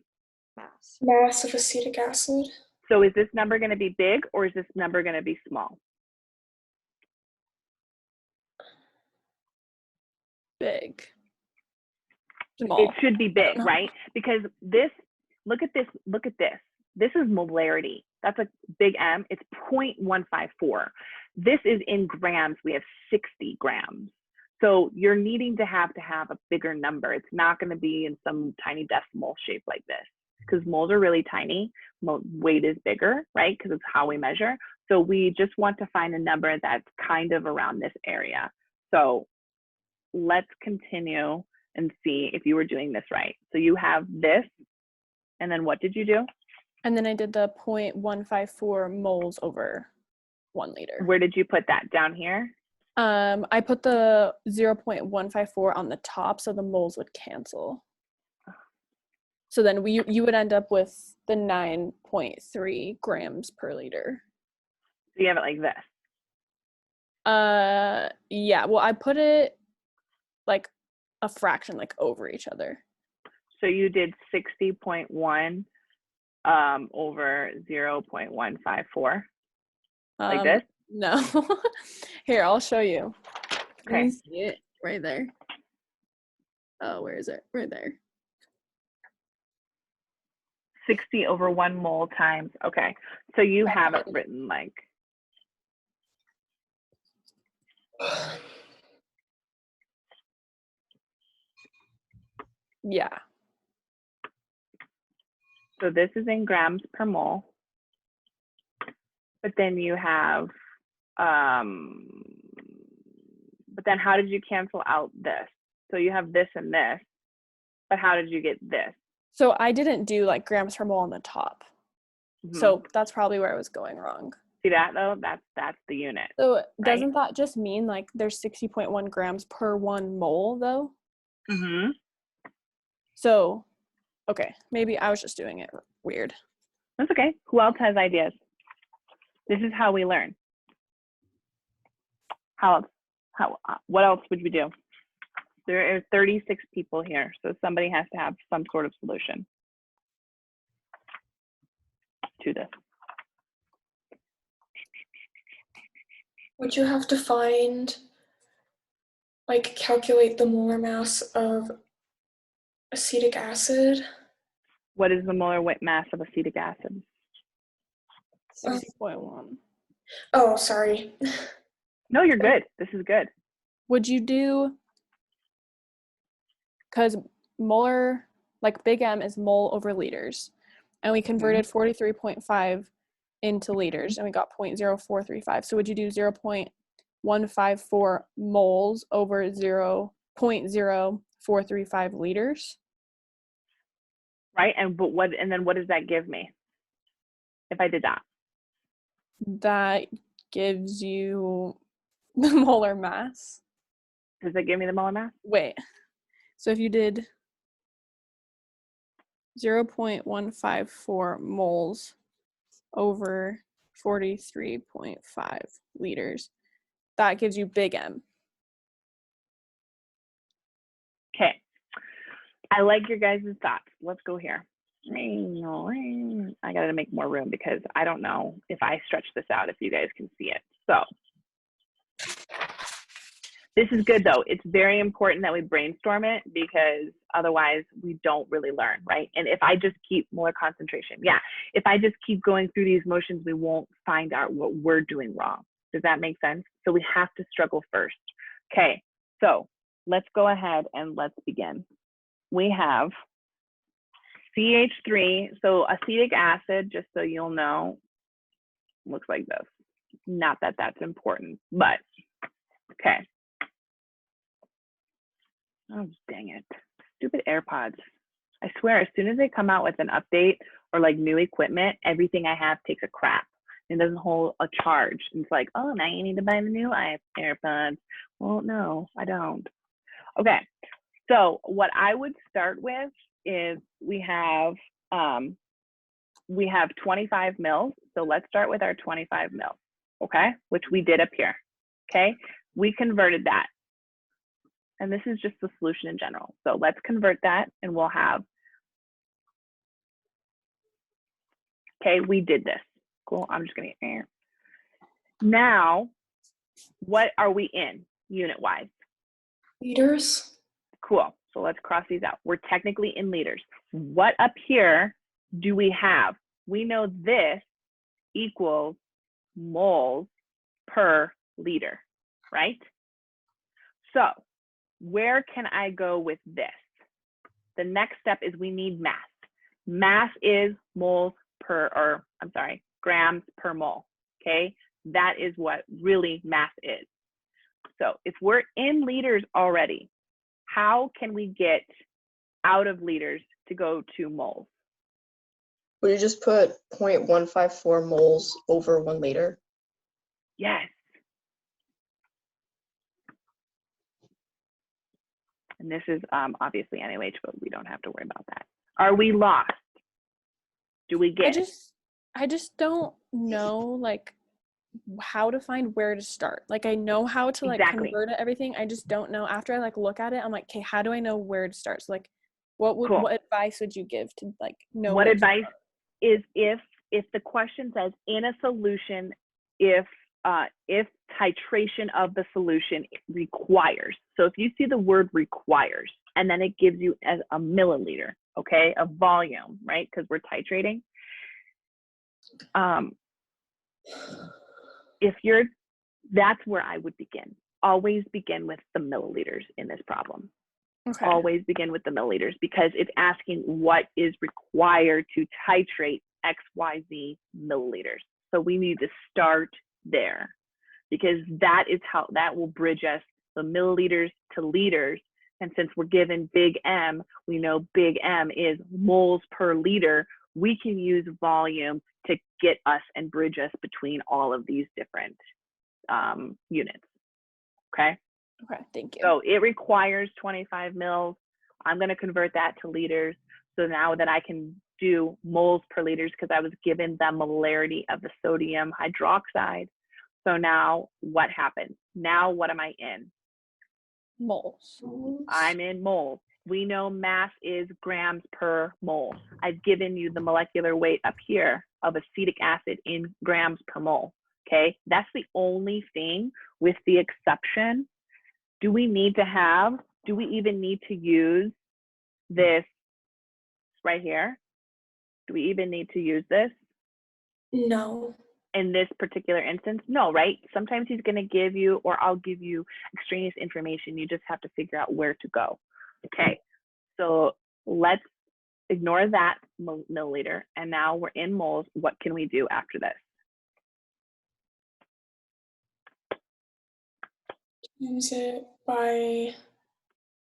Mass of acetic acid. So is this number going to be big or is this number going to be small? Big. Small. It should be big, right? Because this, look at this. This is molarity. That's a big M. It's 0.154. This is in grams. We have 60 grams. So you're needing to have a bigger number. It's not going to be in some tiny decimal shape like this, because moles are really tiny. Weight is bigger, right? Because it's how we measure. So we just want to find a number that's kind of around this area. So let's continue and see if you were doing this right. So you have this, and then what did you do? And then I did the 0.154 moles over 1 liter. Where did you put that? Down here? I put the 0.154 on the top so the moles would cancel. So then you would end up with the 9.3 grams per liter. So you have it like this. Yeah. Well, I put it like a fraction, like over each other. So you did 60.1 over 0.154. Like this? No. Here, I'll show you. Can Okay. you see it right there? Oh, where is it? Right there. 60 over 1 mole times. Okay. So you have it written like. Yeah. So this is in grams per mole. But then you have, but then how did you cancel out this? So you have this and this, but how did you get this? So I didn't do like grams per mole on the top. So that's probably where I was going wrong. See that though? That's the unit. So doesn't that just mean like there's 60.1 grams per 1 mole though? Mm-hmm. So, okay, maybe I was just doing it weird. That's okay. Who else has ideas? This is how we learn. What else would we do? There are 36 people here, so somebody has to have some sort of solution to this. Would you have to find, like, calculate the molar mass of acetic acid? What is the molar weight mass of acetic acid? 60.1. Oh, sorry. No, you're good. This is good. Would you do, because molar, like big M is mole over liters, and we converted 43.5 into liters, and we got 0.0435. So would you do 0.154 moles over 0.0435 liters? Right, and then what does that give me if I did that? That gives you the molar mass. Does that give me the molar mass? Wait. So if you did 0.154 moles over 43.5 liters, that gives you big M. Okay. I like your guys' thoughts. Let's go here. I gotta make more room because I don't know if I stretch this out if you guys can see it. So this is good though. It's very important that we brainstorm it because otherwise we don't really learn, right? And if I just keep molar concentration, if I just keep going through these motions, we won't find out what we're doing wrong. Does that make sense? So we have to struggle first. Okay, so let's go ahead and let's begin. We have CH3, so acetic acid, just so you'll know, looks like this. Not that that's important, but okay. Oh, dang it. Stupid AirPods. I swear, as soon as they come out with an update or like new equipment, everything I have takes a crap. It doesn't hold a charge. And it's like, oh, now you need to buy the new AirPods. Well, no, I don't. Okay, so what I would start with is we have 25 mils. So let's start with our 25 mils, okay? Which we did up here, okay? We converted that. And this is just the solution in general. So let's convert that and we'll have, okay, we did this. Cool, I'm just gonna, now, what are we in unit-wise? Liters. Cool, so let's cross these out. We're technically in liters. What up here do we have? We know this equals moles per liter, right? So where can I go with this? The next step is we need mass. Mass is moles per, or I'm sorry, grams per mole, okay? That is what really mass is. So if we're in liters already, how can we get out of liters to go to moles? Would you just put 0.154 moles over 1 liter? Yes. And this is obviously NaOH, but we don't have to worry about that. Are we lost? Do we get? I just don't know, like, how to find where to start. Like I know how to like Exactly. convert everything. I just don't know. After I like look at it, I'm like, okay, how do I know where to start? So like, Cool. what advice would you give to like know What where advice is if the question says in a solution, if titration of the solution requires. So if you see the word requires and then it gives you as a milliliter, okay, a volume, right? Because we're titrating. That's where I would begin. Always begin with the milliliters in this problem. Okay. Always begin with the milliliters because it's asking what is required to titrate XYZ milliliters. So we need to start there because that is how that will bridge us from milliliters to liters. And since we're given big M, we know big M is moles per liter. We can use volume to get us and bridge us between all of these different units. Okay. Okay, thank you. So it requires 25 mils. I'm going to convert that to liters. So now that I can do moles per liters because I was given the molarity of the sodium hydroxide. So now what happens? Now what am I in? Moles. I'm in moles. We know mass is grams per mole. I've given you the molecular weight up here of acetic acid in grams per mole. Okay, that's the only thing with the exception. Do we even need to use this right here? Do we even need to use this? No. In this particular instance? No, right? Sometimes he's going to give you, or I'll give you extraneous information. You just have to figure out where to go. Okay, so let's ignore that milliliter. And now we're in moles. What can we do after this? Times it by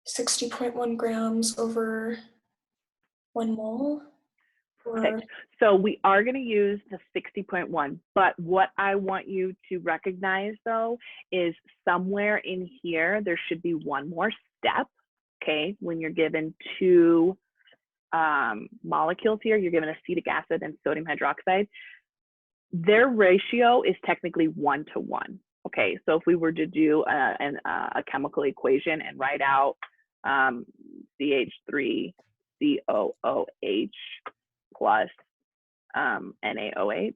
60.1 grams over 1 mole. Perfect. So we are going to use the 60.1, but what I want you to recognize though is somewhere in here there should be one more step. Okay, when you're given two molecules here, you're given acetic acid and sodium hydroxide. Their ratio is technically 1 to 1. Okay, so if we were to do a chemical equation and write out CH3COOH plus NaOH,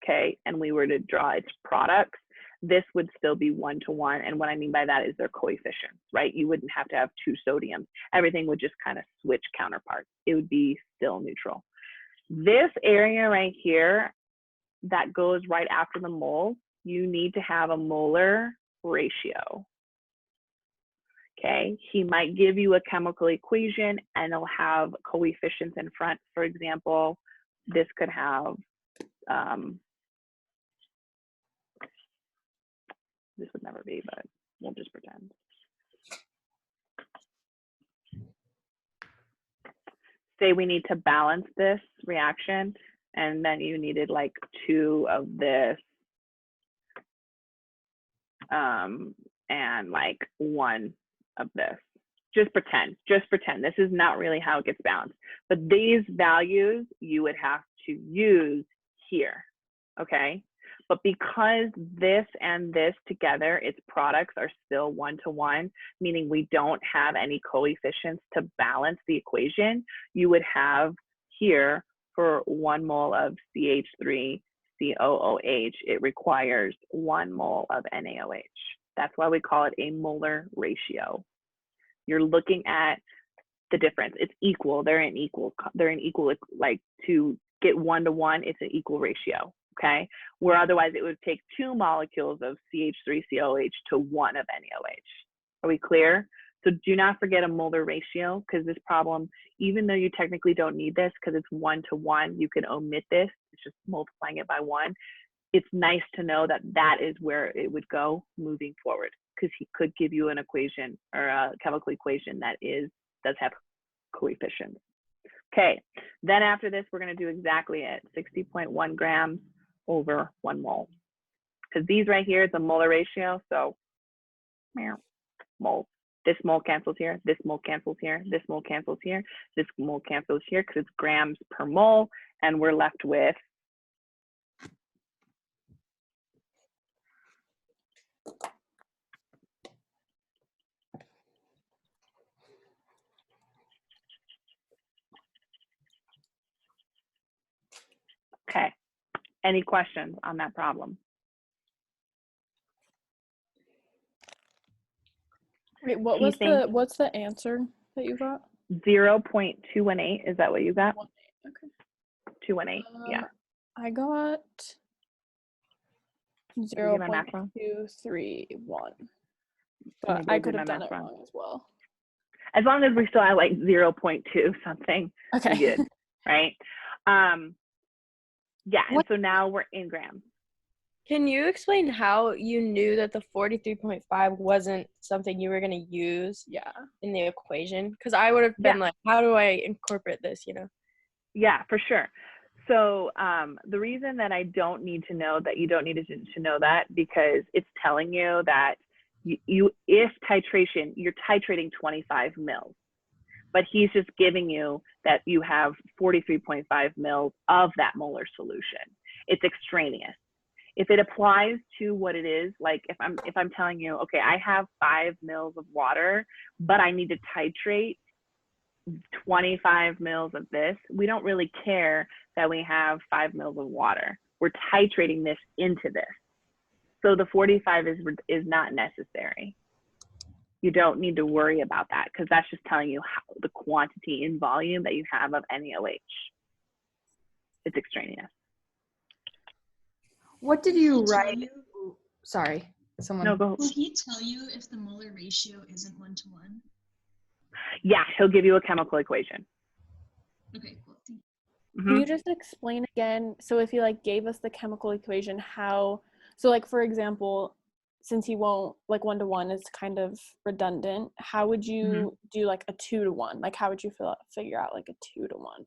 okay, and we were to draw its products, this would still be 1 to 1. And what I mean by that is their coefficients, right? You wouldn't have to have two sodiums. Everything would just kind of switch counterparts. It would be still neutral. This area right here that goes right after the mole, you need to have a molar ratio. Okay, he might give you a chemical equation and it'll have coefficients in front. For example, this could have, this would never be, but we'll just pretend. Say we need to balance this reaction and then you needed like 2 of this and like 1 of this. Just pretend. This is not really how it gets balanced. But these values you would have to use here, okay? But because this and this together, its products are still 1 to 1, meaning we don't have any coefficients to balance the equation, you would have here for 1 mole of CH3COOH, it requires 1 mole of NaOH. That's why we call it a molar ratio. You're looking at the difference. It's equal. They're in equal. Like to get 1 to 1, it's an equal ratio. Okay. Where otherwise it would take 2 molecules of CH3COH to 1 of NaOH. Are we clear? So do not forget a molar ratio because this problem, even though you technically don't need this because it's 1 to 1, you can omit this. It's just multiplying it by 1. It's nice to know that that is where it would go moving forward because he could give you an equation or a chemical equation that does have coefficients. Okay, then after this, we're going to do exactly it, 60.1 grams over 1 mole. Because these right here is a molar ratio, so mole. This mole cancels here, this mole cancels here, this mole cancels here, this mole cancels here because it's grams per mole, and we're left with Any questions on that problem? Wait, what's the answer that you got? 0.218. Is that what you got? Okay. 218. Yeah. I got Did you get my math wrong? 0.231. Maybe But I did could my have done math it wrong. wrong as well. As long as we still have like 0.2 something, Okay. we're good, right? Yeah, and so now we're in grams. Can you explain how you knew that the 43.5 wasn't something you were going to use in the equation? Because I would have been like, how do I incorporate this, you know? Yeah, for sure. So the reason that I don't need to know that you don't need to know that, because it's telling you that if titration, you're titrating 25 mils, but he's just giving you that you have 43.5 mils of that molar solution. It's extraneous. If it applies to what it is, like if I'm telling you, okay, I have 5 mils of water, but I need to titrate 25 mils of this, we don't really care that we have 5 mils of water. We're titrating this into this. So the 45 is not necessary. You don't need to worry about that, because that's just telling you how the quantity in volume that you have of NaOH. It's extraneous. What did you write? Sorry, someone. No, go. Will he tell you if the molar ratio isn't 1 to 1? Yeah, he'll give you a chemical equation. Okay, cool. Can you just explain again? So if he like gave us the chemical equation, how? So like for example, since he won't, like 1 to 1 is kind of redundant. How would you do like a 2 to 1? Like how would you figure out like a 2 to 1?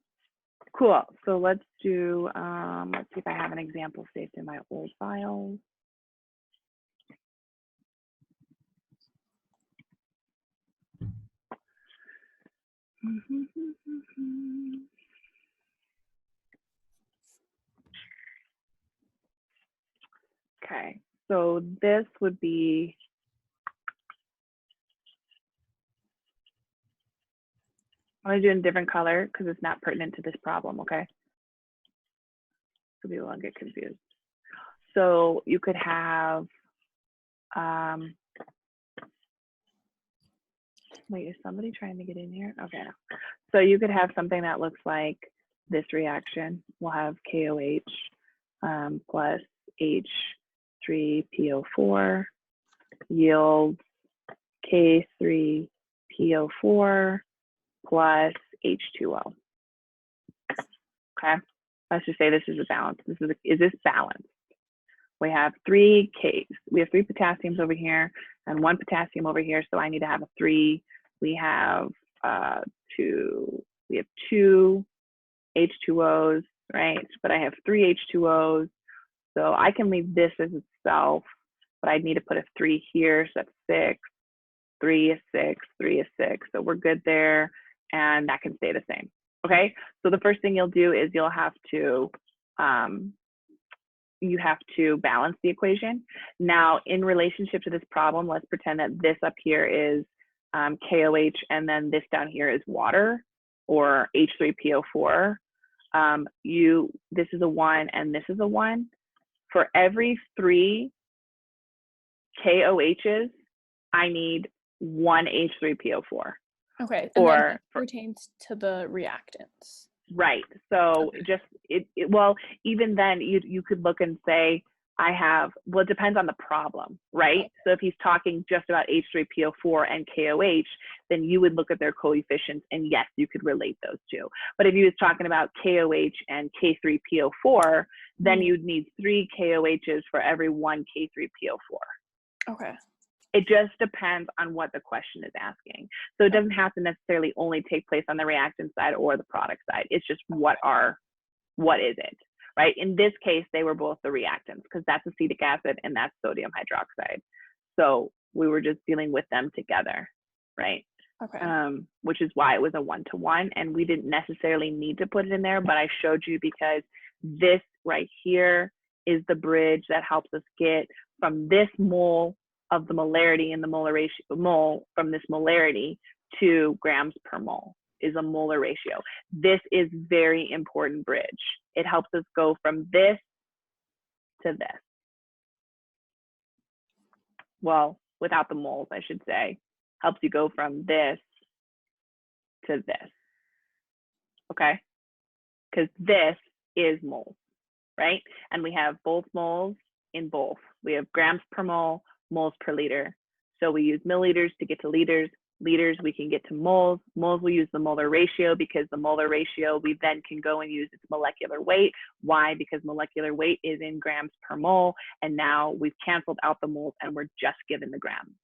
Cool. So let's do, let's see if I have an example saved in my old files. Okay, so this would be, I'm going to do it in a different color because it's not pertinent to this problem, okay? So people won't get confused. So you could have, wait, is somebody trying to get in here? Okay, no. So you could have something that looks like this reaction. We'll have KOH plus H3PO4 yields K3PO4 plus H2O. Okay, let's just say this is a balance. Is this balanced? We have 3 Ks. We have 3 potassiums over here and 1 potassium over here. So I need to have a 3. We have 2. We have 2 H2Os, right? But I have 3 H2Os. So I can leave this as itself, but I'd need to put a 3 here. So that's 6. 3 is 6. 3 is 6. So we're good there, and that can stay the same. Okay. So the first thing you'll do is you'll have to balance the equation. Now, in relationship to this problem, let's pretend that this up here is KOH, and then this down here is water, or H3PO4. This is a 1 and this is a 1. For every 3 KOHs, I need 1 H3PO4. Okay, and then it pertains to the reactants. Right. So well, even then you could look and say, well, it depends on the problem, right? Okay. So if he's talking just about H3PO4 and KOH, then you would look at their coefficients, and yes, you could relate those two. But if he was talking about KOH and K3PO4, then you'd need 3 KOHs for every 1 K3PO4. Okay. It just depends on what the question is asking. So it doesn't have to necessarily only take place on the reactant side or the product side. It's just what is it, right? In this case, they were both the reactants, because that's acetic acid and that's sodium hydroxide. So we were just dealing with them together, right? Okay. Which is why it was a 1-to-1, and we didn't necessarily need to put it in there, but I showed you because this right here is the bridge that helps us get from this mole of the molarity and the molar ratio, mole from this molarity to grams per mole is a molar ratio. This is very important bridge. It helps us go from this to this. Well, without the moles, I should say, helps you go from this to this, okay? Because this is moles, right? And we have both moles in both. We have grams per mole, moles per liter. So we use milliliters to get to liters. Liters, we can get to moles. Moles, we use the molar ratio, because the molar ratio, we then can go and use its molecular weight. Why? Because molecular weight is in grams per mole. And now we've canceled out the moles and we're just given the grams.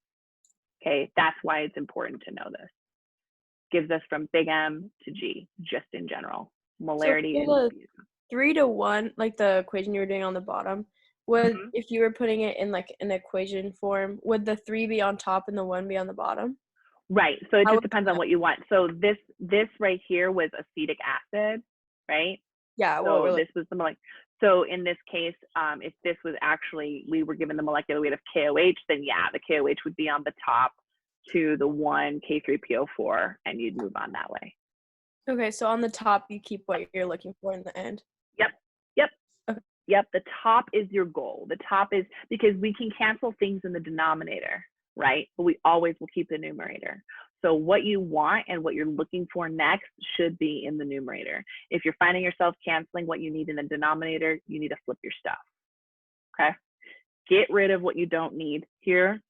Okay, that's why it's important to know this. Gives us from big M to G, just in general. Molarity So is 3 to 1, like the equation you were doing on the bottom, would if you were putting it in like an equation form, would the 3 be on top and the 1 be on the bottom? Right. So it just depends on what you want. So this right here was acetic acid, right? Yeah. So this was the molecular. So in this case, if this was actually, we were given the molecular weight of KOH, then yeah, the KOH would be on the top to the 1 K3PO4, and you'd move on that way. Okay, so on the top, you keep what you're looking for in the end. Yep. Okay. Yep. The top is your goal. The top is, because we can cancel things in the denominator, right? But we always will keep the numerator. So what you want and what you're looking for next should be in the numerator. If you're finding yourself canceling what you need in the denominator, you need to flip your stuff. Okay. Get rid of what you don't need. Here,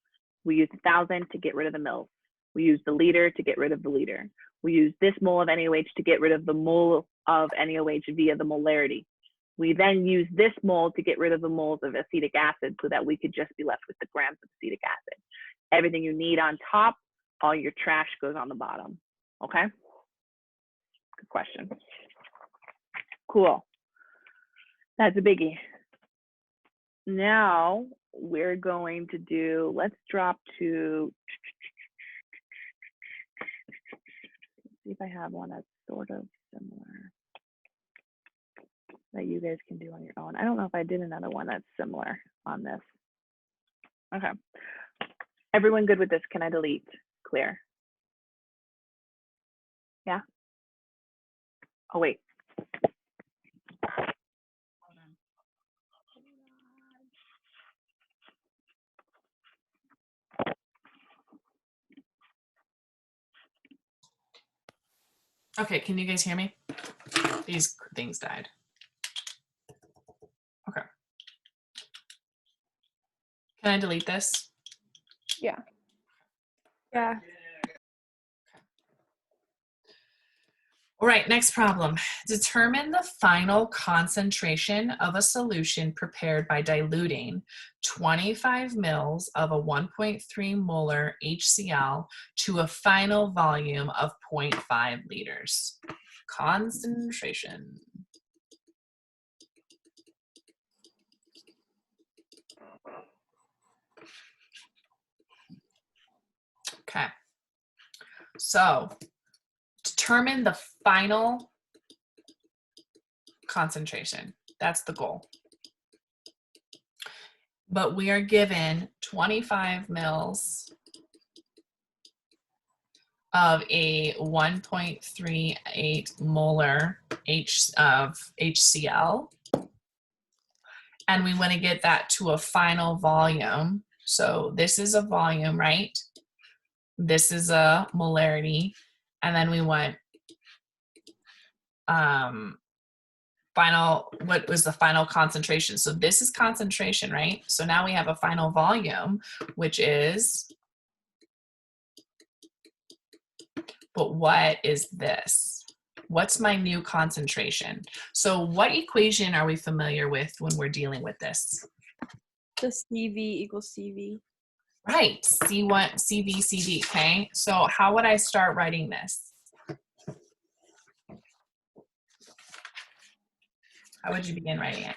we use 1,000 to get rid of the mils. We use the liter to get rid of the liter. We use this mole of NaOH to get rid of the mole of NaOH via the molarity. We then use this mole to get rid of the moles of acetic acid so that we could just be left with the grams of acetic acid. Everything you need on top, all your trash goes on the bottom. Okay? Good question. Cool. That's a biggie. Now we're going to do, let's drop to, see if I have one that's sort of similar that you guys can do on your own. I don't know if I did another one that's similar on this. Okay. Everyone good with this? Can I delete? Clear. Yeah? Oh, wait. Okay, can you guys hear me? These things died. Okay. Can I delete this? Yeah. Yeah. All right, next problem. Determine the final concentration of a solution prepared by diluting 25 mils of a 1.3 molar HCl to a final volume of 0.5 liters. Concentration. Okay. So, determine the final concentration. That's the goal. But we are given 25 mils of a 1.38 molar of HCl. And we want to get that to a final volume. So this is a volume, right? This is a molarity. And then we want final, what was the final concentration? So this is concentration, right? So now we have a final volume, which is, but what is this? What's my new concentration? So what equation are we familiar with when we're dealing with this? The CV equals CV. Right, C1, CV, CV, okay? So how would I start writing this? How would you begin writing it?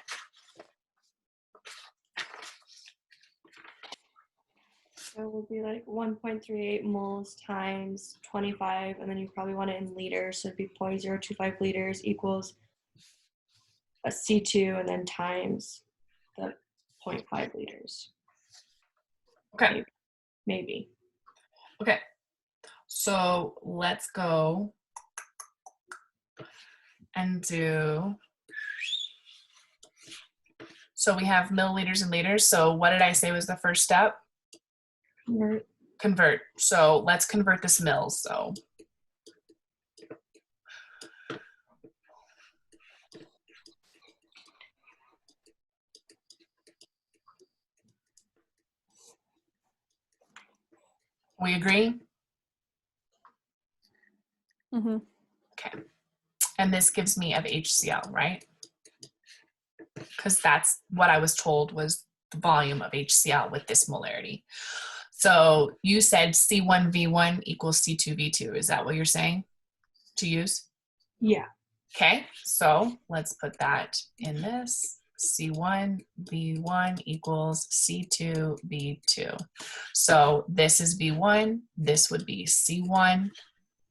So it would be like 1.38 moles times 25, and then you probably want it in liters, so it'd be 0.025 liters equals a C2, and then times the 0.5 liters. Okay. Maybe. Okay. So let's go and do. So we have milliliters and liters. So what did I say was the first step? Convert. So let's convert this mils. So we agree? Mm-hmm. Okay. And this gives me of HCl, right? Because that's what I was told was the volume of HCl with this molarity. So you said C1V1 equals C2V2. Is that what you're saying to use? Yeah. Okay, so let's put that in this. C1V1 equals C2V2. So this is V1, this would be C1,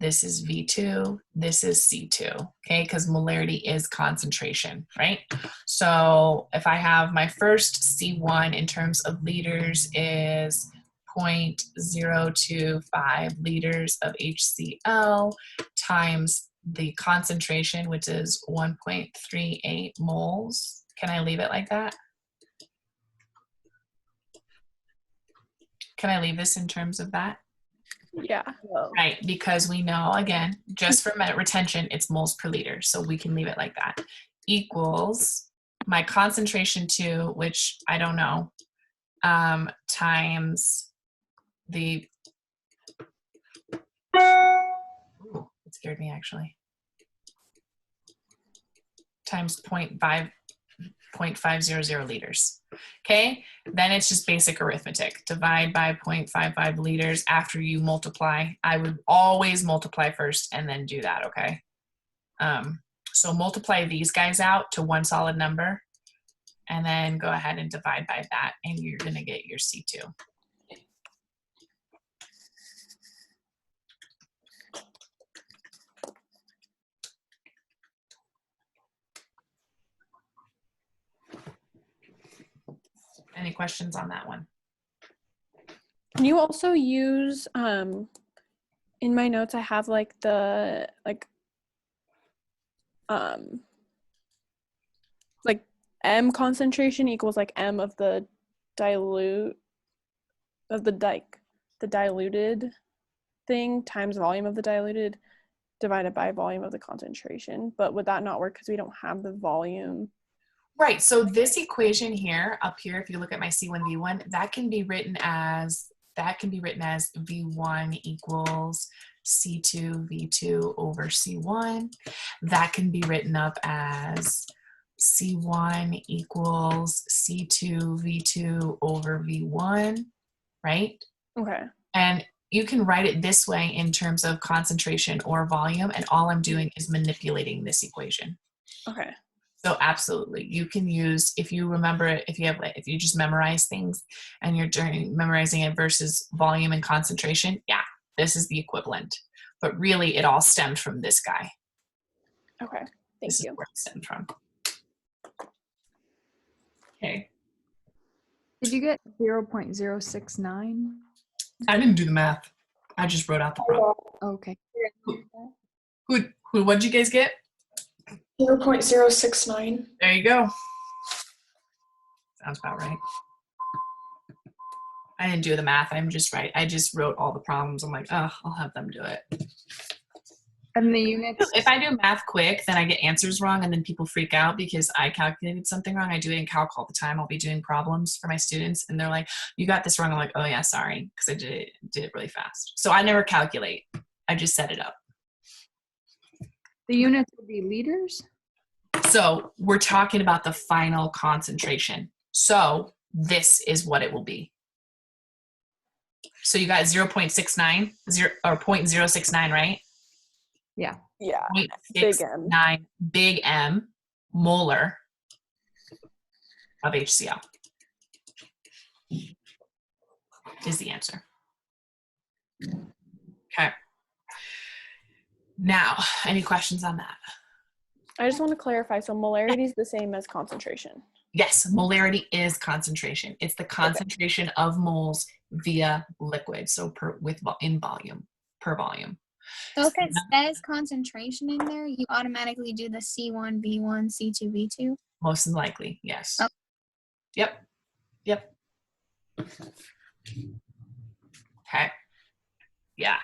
this is V2, this is C2, okay, because molarity is concentration, right? So if I have my first C1 in terms of liters is 0.025 liters of HCl times the concentration, which is 1.38 moles. Can I leave it like that? Can I leave this in terms of that? Yeah. Right, because we know, again, just for minute retention, it's moles per liter. So we can leave it like that. Equals my concentration to, which I don't know, times the, ooh, it scared me actually, times 0.500 liters. Okay, then it's just basic arithmetic. Divide by 0.55 liters after you multiply. I would always multiply first and then do that, okay? So multiply these guys out to one solid number and then go ahead and divide by that and you're gonna get your C2. Any questions on that one? Can you also use in my notes I have like the like M concentration equals like M of the dilute of the diluted thing times volume of the diluted divided by volume of the concentration. But would that not work because we don't have the volume? Right, so this equation here, up here, if you look at my C1V1, that can be written as V1 equals C2V2 over C1. That can be written up as C1 equals C2V2 over V1, right? Okay. And you can write it this way in terms of concentration or volume, and all I'm doing is manipulating this equation. Okay. So absolutely, you can use, if you remember it, if you just memorize things and you're memorizing it versus volume and concentration, yeah, this is the equivalent. But really, it all stemmed from this guy. Okay, This thank you. is where it stemmed from. Okay. Did you get 0.069? I didn't do the math. I just wrote out the problem. Okay. What'd you guys get? 0.069. There you go. Sounds about right. I didn't do the math. I'm just right. I just wrote all the problems. I'm like, oh, I'll have them do it. And the units? If I do math quick, then I get answers wrong and then people freak out because I calculated something wrong. I do it in calc all the time. I'll be doing problems for my students and they're like, you got this wrong. I'm like, oh yeah, sorry. Because I did it really fast. So I never calculate. I just set it up. The units would be liters? So we're talking about the final concentration. So this is what it will be. So you got 0.69 or 0.069, right? Yeah. Yeah. 0.69 big M molar of HCl is the answer. Okay. Now, any questions on that? I just want to clarify. So molarity is the same as concentration. Yes, molarity is concentration. It's the concentration of moles via liquid. So in volume, per volume. So if it says concentration in there, you automatically do the C1, V1, C2, V2? Most likely, yes. Oh. Yep. Yep. Okay. Yeah.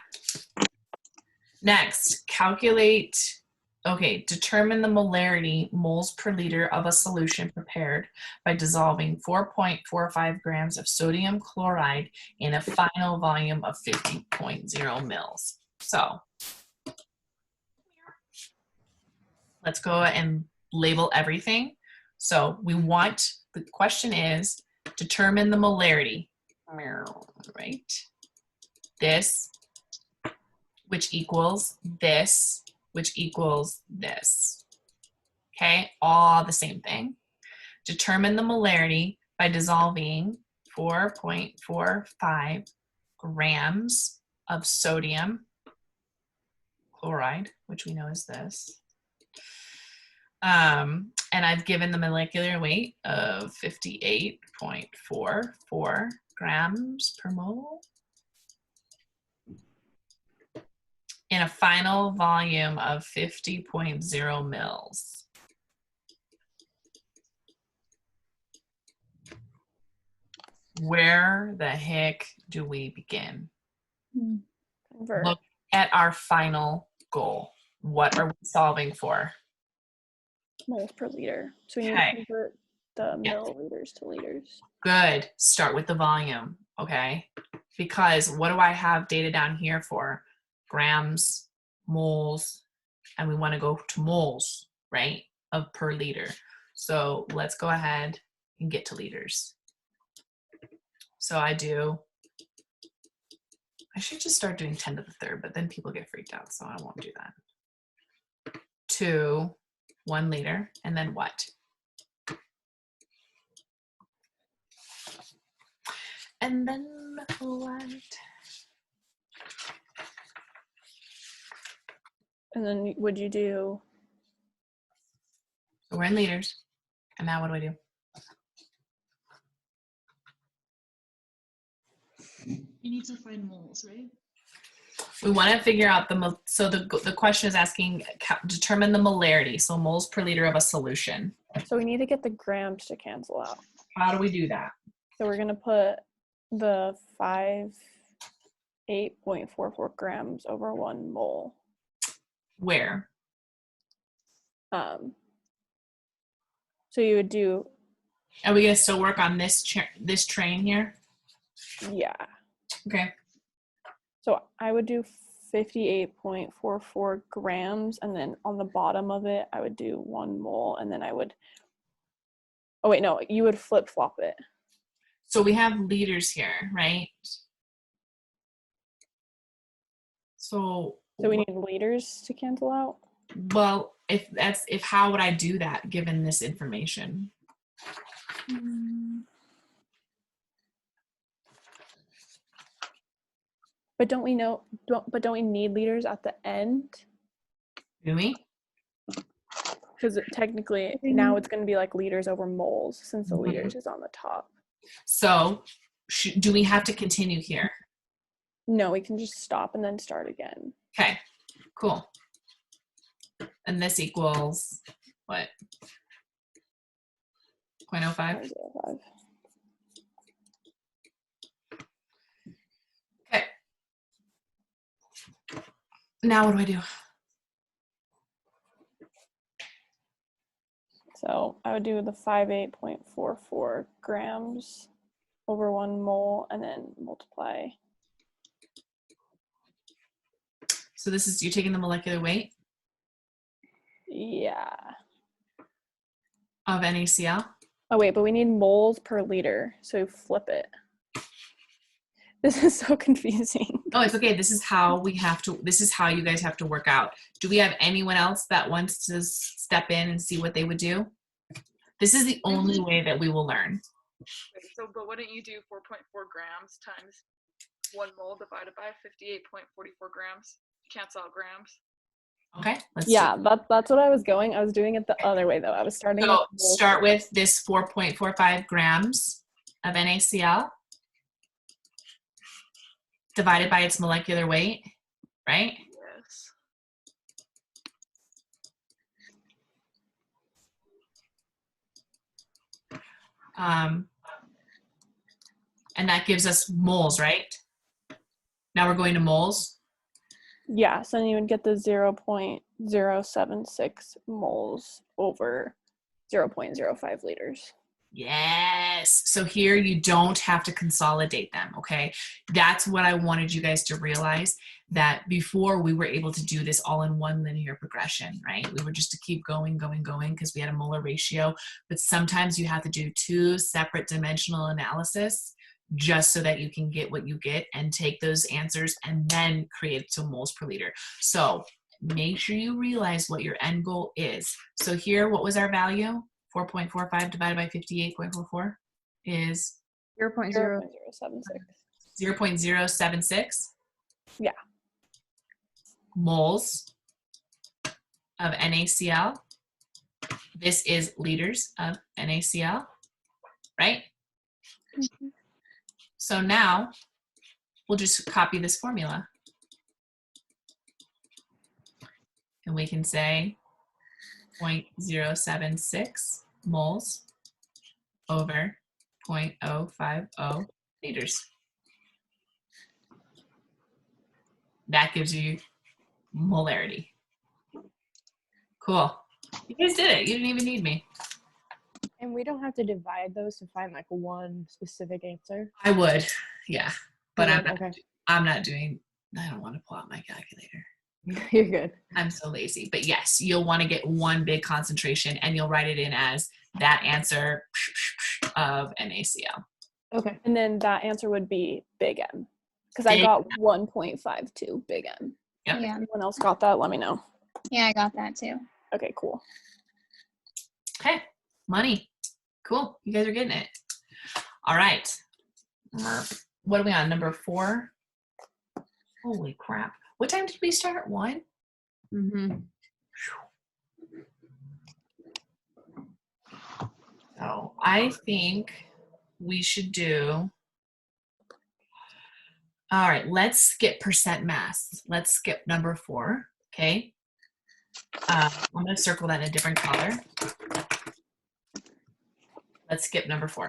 Next, determine the molarity, moles per liter of a solution prepared by dissolving 4.45 grams of sodium chloride in a final volume of 50.0 mils. So let's go and label everything. So the question is, determine the molarity, right? This, which equals this, which equals this. Okay, all the same thing. Determine the molarity by dissolving 4.45 grams of sodium chloride, which we know is this. And I've given the molecular weight of 58.44 grams per mole in a final volume of 50.0 mils. Where the heck do we begin? Convert. Look at our final goal. What are we solving for? Moles per liter. So we need to convert the milliliters to liters. Good. Start with the volume, okay? Because what do I have data down here for? Grams, moles, and we want to go to moles, right, of per liter. So let's go ahead and get to liters. So I should just start doing 10 to the third, but then people get freaked out, so I won't do that. 2, 1 liter, and then what? And then what? And then would you do? So we're in liters, and now what do I do? You need to find moles, right? We want to figure out the question is asking, determine the molarity, so moles per liter of a solution. So we need to get the grams to cancel out. How do we do that? So we're going to put the 8.44 grams over 1 mole. Where? So you would do. Are we going to still work on this train here? Yeah. Okay. So I would do 58.44 grams, and then on the bottom of it, I would do 1 mole, and then I would. Oh wait, no, you would flip flop it. So we have liters here, right? So we need liters to cancel out? Well, if how would I do that given this information? But don't we need liters at the end? Do we? Because technically now it's going to be like liters over moles since the liters is on the top. So do we have to continue here? No, we can just stop and then start again. Okay, cool. And this equals what? 0.05? 0.05. Okay. Now what do I do? So I would do the 58.44 grams over 1 mole and then multiply. So you're taking the molecular weight? Yeah. Of NaCl? Oh wait, but we need moles per liter, so flip it. This is so confusing. Oh, it's okay. This is how you guys have to work out. Do we have anyone else that wants to step in and see what they would do? This is the only way that we will learn. Okay, but wouldn't you do 4.4 grams times 1 mole divided by 58.44 grams? Cancel out grams. Okay. That's what I was going. I was doing it the other way though. I was starting. So start with this 4.45 grams of NaCl divided by its molecular weight, right? Yes. And that gives us moles, right? Now we're going to moles. Yeah, so then you would get the 0.076 moles over 0.05 liters. Yes. So here you don't have to consolidate them, okay? That's what I wanted you guys to realize, that before we were able to do this all in one linear progression, right? We were just to keep going because we had a molar ratio, but sometimes you have to do two separate dimensional analysis just so that you can get what you get and take those answers and then create it to moles per liter. So make sure you realize what your end goal is. So here, what was our value? 4.45 divided by 58.44 is 0.076. 0.076. Yeah. Moles of NaCl. This is liters of NaCl, right? Mm-hmm. So now we'll just copy this formula. And we can say 0.076 moles over 0.050 liters. That gives you molarity. Cool. You guys did it. You didn't even need me. And we don't have to divide those to find like one specific answer. I would, yeah. But Okay, I'm not, okay. I'm not doing, I don't want to pull out my calculator. You're good. I'm so lazy. But yes, you'll want to get one big concentration and you'll write it in as that answer of NaCl. Okay. And then that answer would be big M. Because I got 1.52 big M. Yep. Yeah. Anyone else got that? Let me know. Yeah, I got that too. Okay, cool. Okay, money. Cool. You guys are getting it. All right. What are we on? Number 4? Holy crap. What time did we start? 1? Mm-hmm. So I think we should do, all right, let's skip percent mass. Let's skip number 4, okay? I'm gonna circle that in a different color. Let's skip number 4.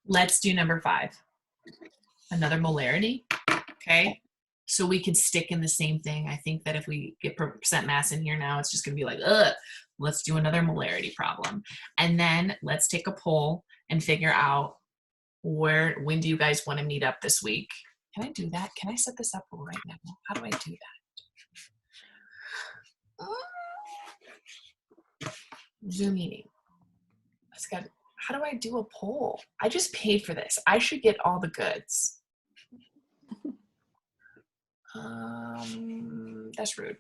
Let's do number 5. Another molarity, okay? So we could stick in the same thing. I think that if we get percent mass in here now, it's just gonna be like, ugh. Let's do another molarity problem. And then let's take a poll and figure out when do you guys want to meet up this week? Can I do that? Can I set this up right now? How do I do that? Zoom meeting. How do I do a poll? I just paid for this. I should get all the goods. That's rude.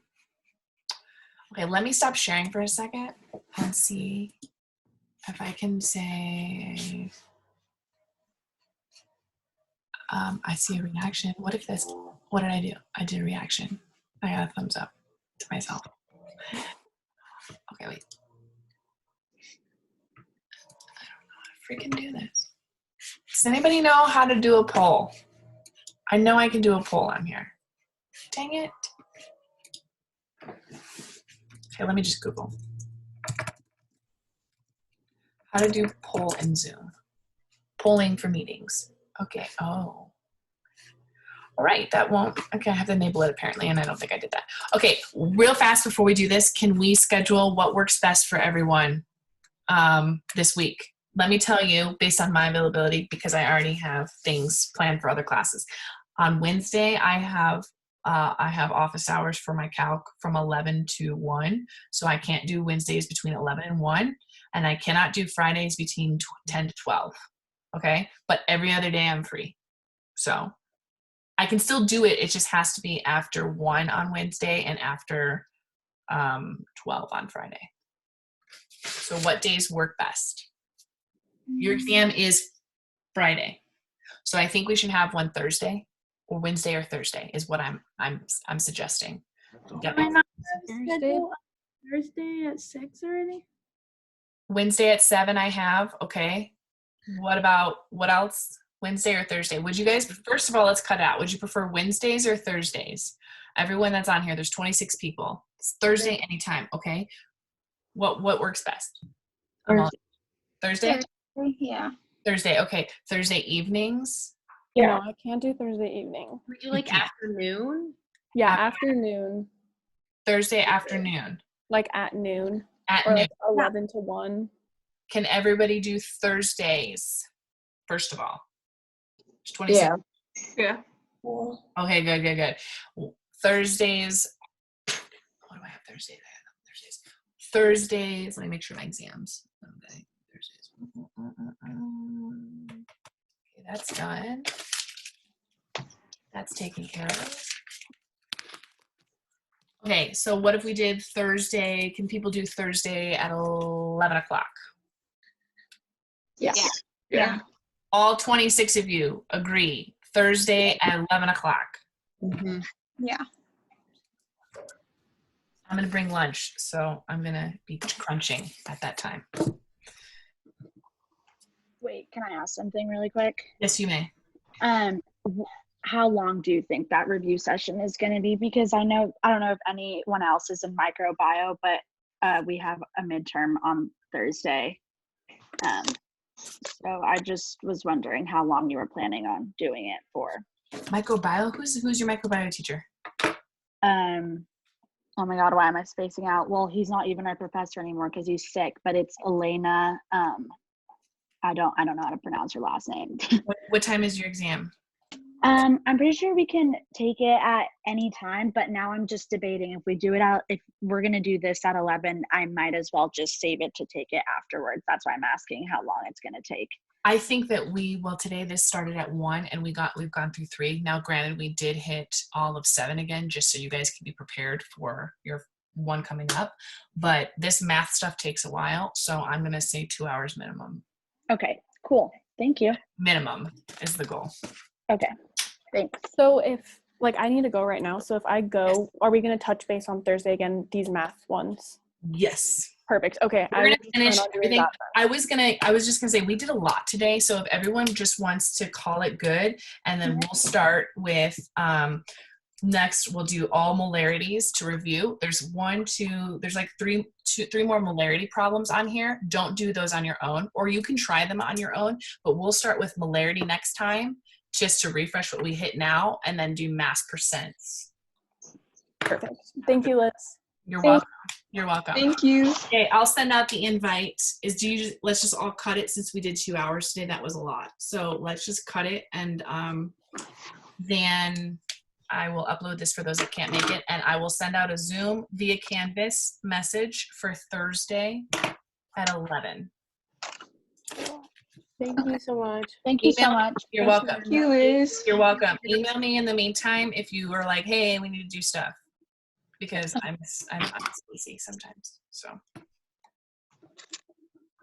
Okay, let me stop sharing for a second and see if I can say, I see a reaction. What if this, what did I do? I did a reaction. I got a thumbs up to myself. Okay, wait. I don't know how to freaking do this. Does anybody know how to do a poll? I know I can do a poll on here. Dang it. Okay, let me just Google. How to do poll in Zoom. Polling for meetings. Okay, oh. All right, that won't, okay, I have to enable it apparently, and I don't think I did that. Okay, real fast before we do this, can we schedule what works best for everyone this week? Let me tell you, based on my availability, because I already have things planned for other classes. On Wednesday, I have office hours for my calc from 11 to 1, so I can't do Wednesdays between 11 and 1, and I cannot do Fridays between 10 to 12, okay? But every other day I'm free, so I can still do it. It just has to be after 1 on Wednesday and after 12 on Friday. So what days work best? Your exam is Friday, so I think we should have one Thursday or Wednesday or Thursday is what I'm suggesting. Do we not have schedule Thursday at 6 already? Wednesday at 7 I have, okay. What else? Wednesday or Thursday? Would you guys, first of all, let's cut out. Would you prefer Wednesdays or Thursdays? Everyone that's on here, there's 26 people. It's Thursday anytime, okay? What works best? Thursday? Yeah. Thursday, okay. Thursday evenings? No, I can't do Thursday evening. We do like afternoon? Yeah, afternoon. Thursday afternoon. Like at noon. At or noon. like 11 to 1. Can everybody do Thursdays, first of all? 26. Yeah. Okay, good. Thursdays. What do I have Thursdays? Thursdays. Let me make sure my exams. Okay, Thursdays. Okay, that's done. That's taken care of. Okay, so what if we did Thursday? Can people do Thursday at 11 o'clock? Yes. Yeah. All 26 of you agree. Thursday at 11 o'clock. Mm-hmm. Yeah. I'm going to bring lunch, so I'm going to be crunching at that time. Wait, can I ask something really quick? Yes, you may. How long do you think that review session is going to be? Because I don't know if anyone else is in microbiome, but we have a midterm on Thursday. So I just was wondering how long you were planning on doing it for. Microbiome? Who's your microbiome teacher? Oh my God, why am I spacing out? Well, he's not even our professor anymore because he's sick, but it's Elena. I don't know how to pronounce her last name. What time is your exam? I'm pretty sure we can take it at any time, but now I'm just debating if we're going to do this at 11, I might as well just save it to take it afterwards. That's why I'm asking how long it's going to take. I think that today this started at 1 and we've gone through 3. Now, granted, we did hit all of 7 again, just so you guys can be prepared for your 1 coming up. But this math stuff takes a while, so I'm going to say 2 hours minimum. Okay, cool. Thank you. Minimum is the goal. Okay, thanks. So if, I need to go right now. So if I go, are we going to touch base on Thursday again, these math ones? Yes. Perfect. Okay. We're gonna finish everything. I was just gonna say we did a lot today. So if everyone just wants to call it good, and then we'll start with next we'll do all molarities to review. There's 3 more molarity problems on here. Don't do those on your own, or you can try them on your own, but we'll start with molarity next time just to refresh what we hit now, and then do mass percents. Perfect. Thank you, Liz. You're welcome. You're welcome. Thank you. Okay, I'll send out the invite. Let's just all cut it since we did 2 hours today. That was a lot. So let's just cut it, and then I will upload this for those that can't make it, and I will send out a Zoom via Canvas message for Thursday at 11. Thank you so much. Thank you so much. You're welcome. Thank you, Liz. You're welcome. Email me in the meantime if you are like, hey, we need to do stuff, because I'm lazy sometimes. So.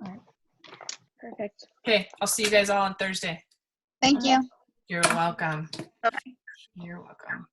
All right. Perfect. Okay, I'll see you guys all on Thursday. Thank you. You're welcome. Bye-bye. You're welcome.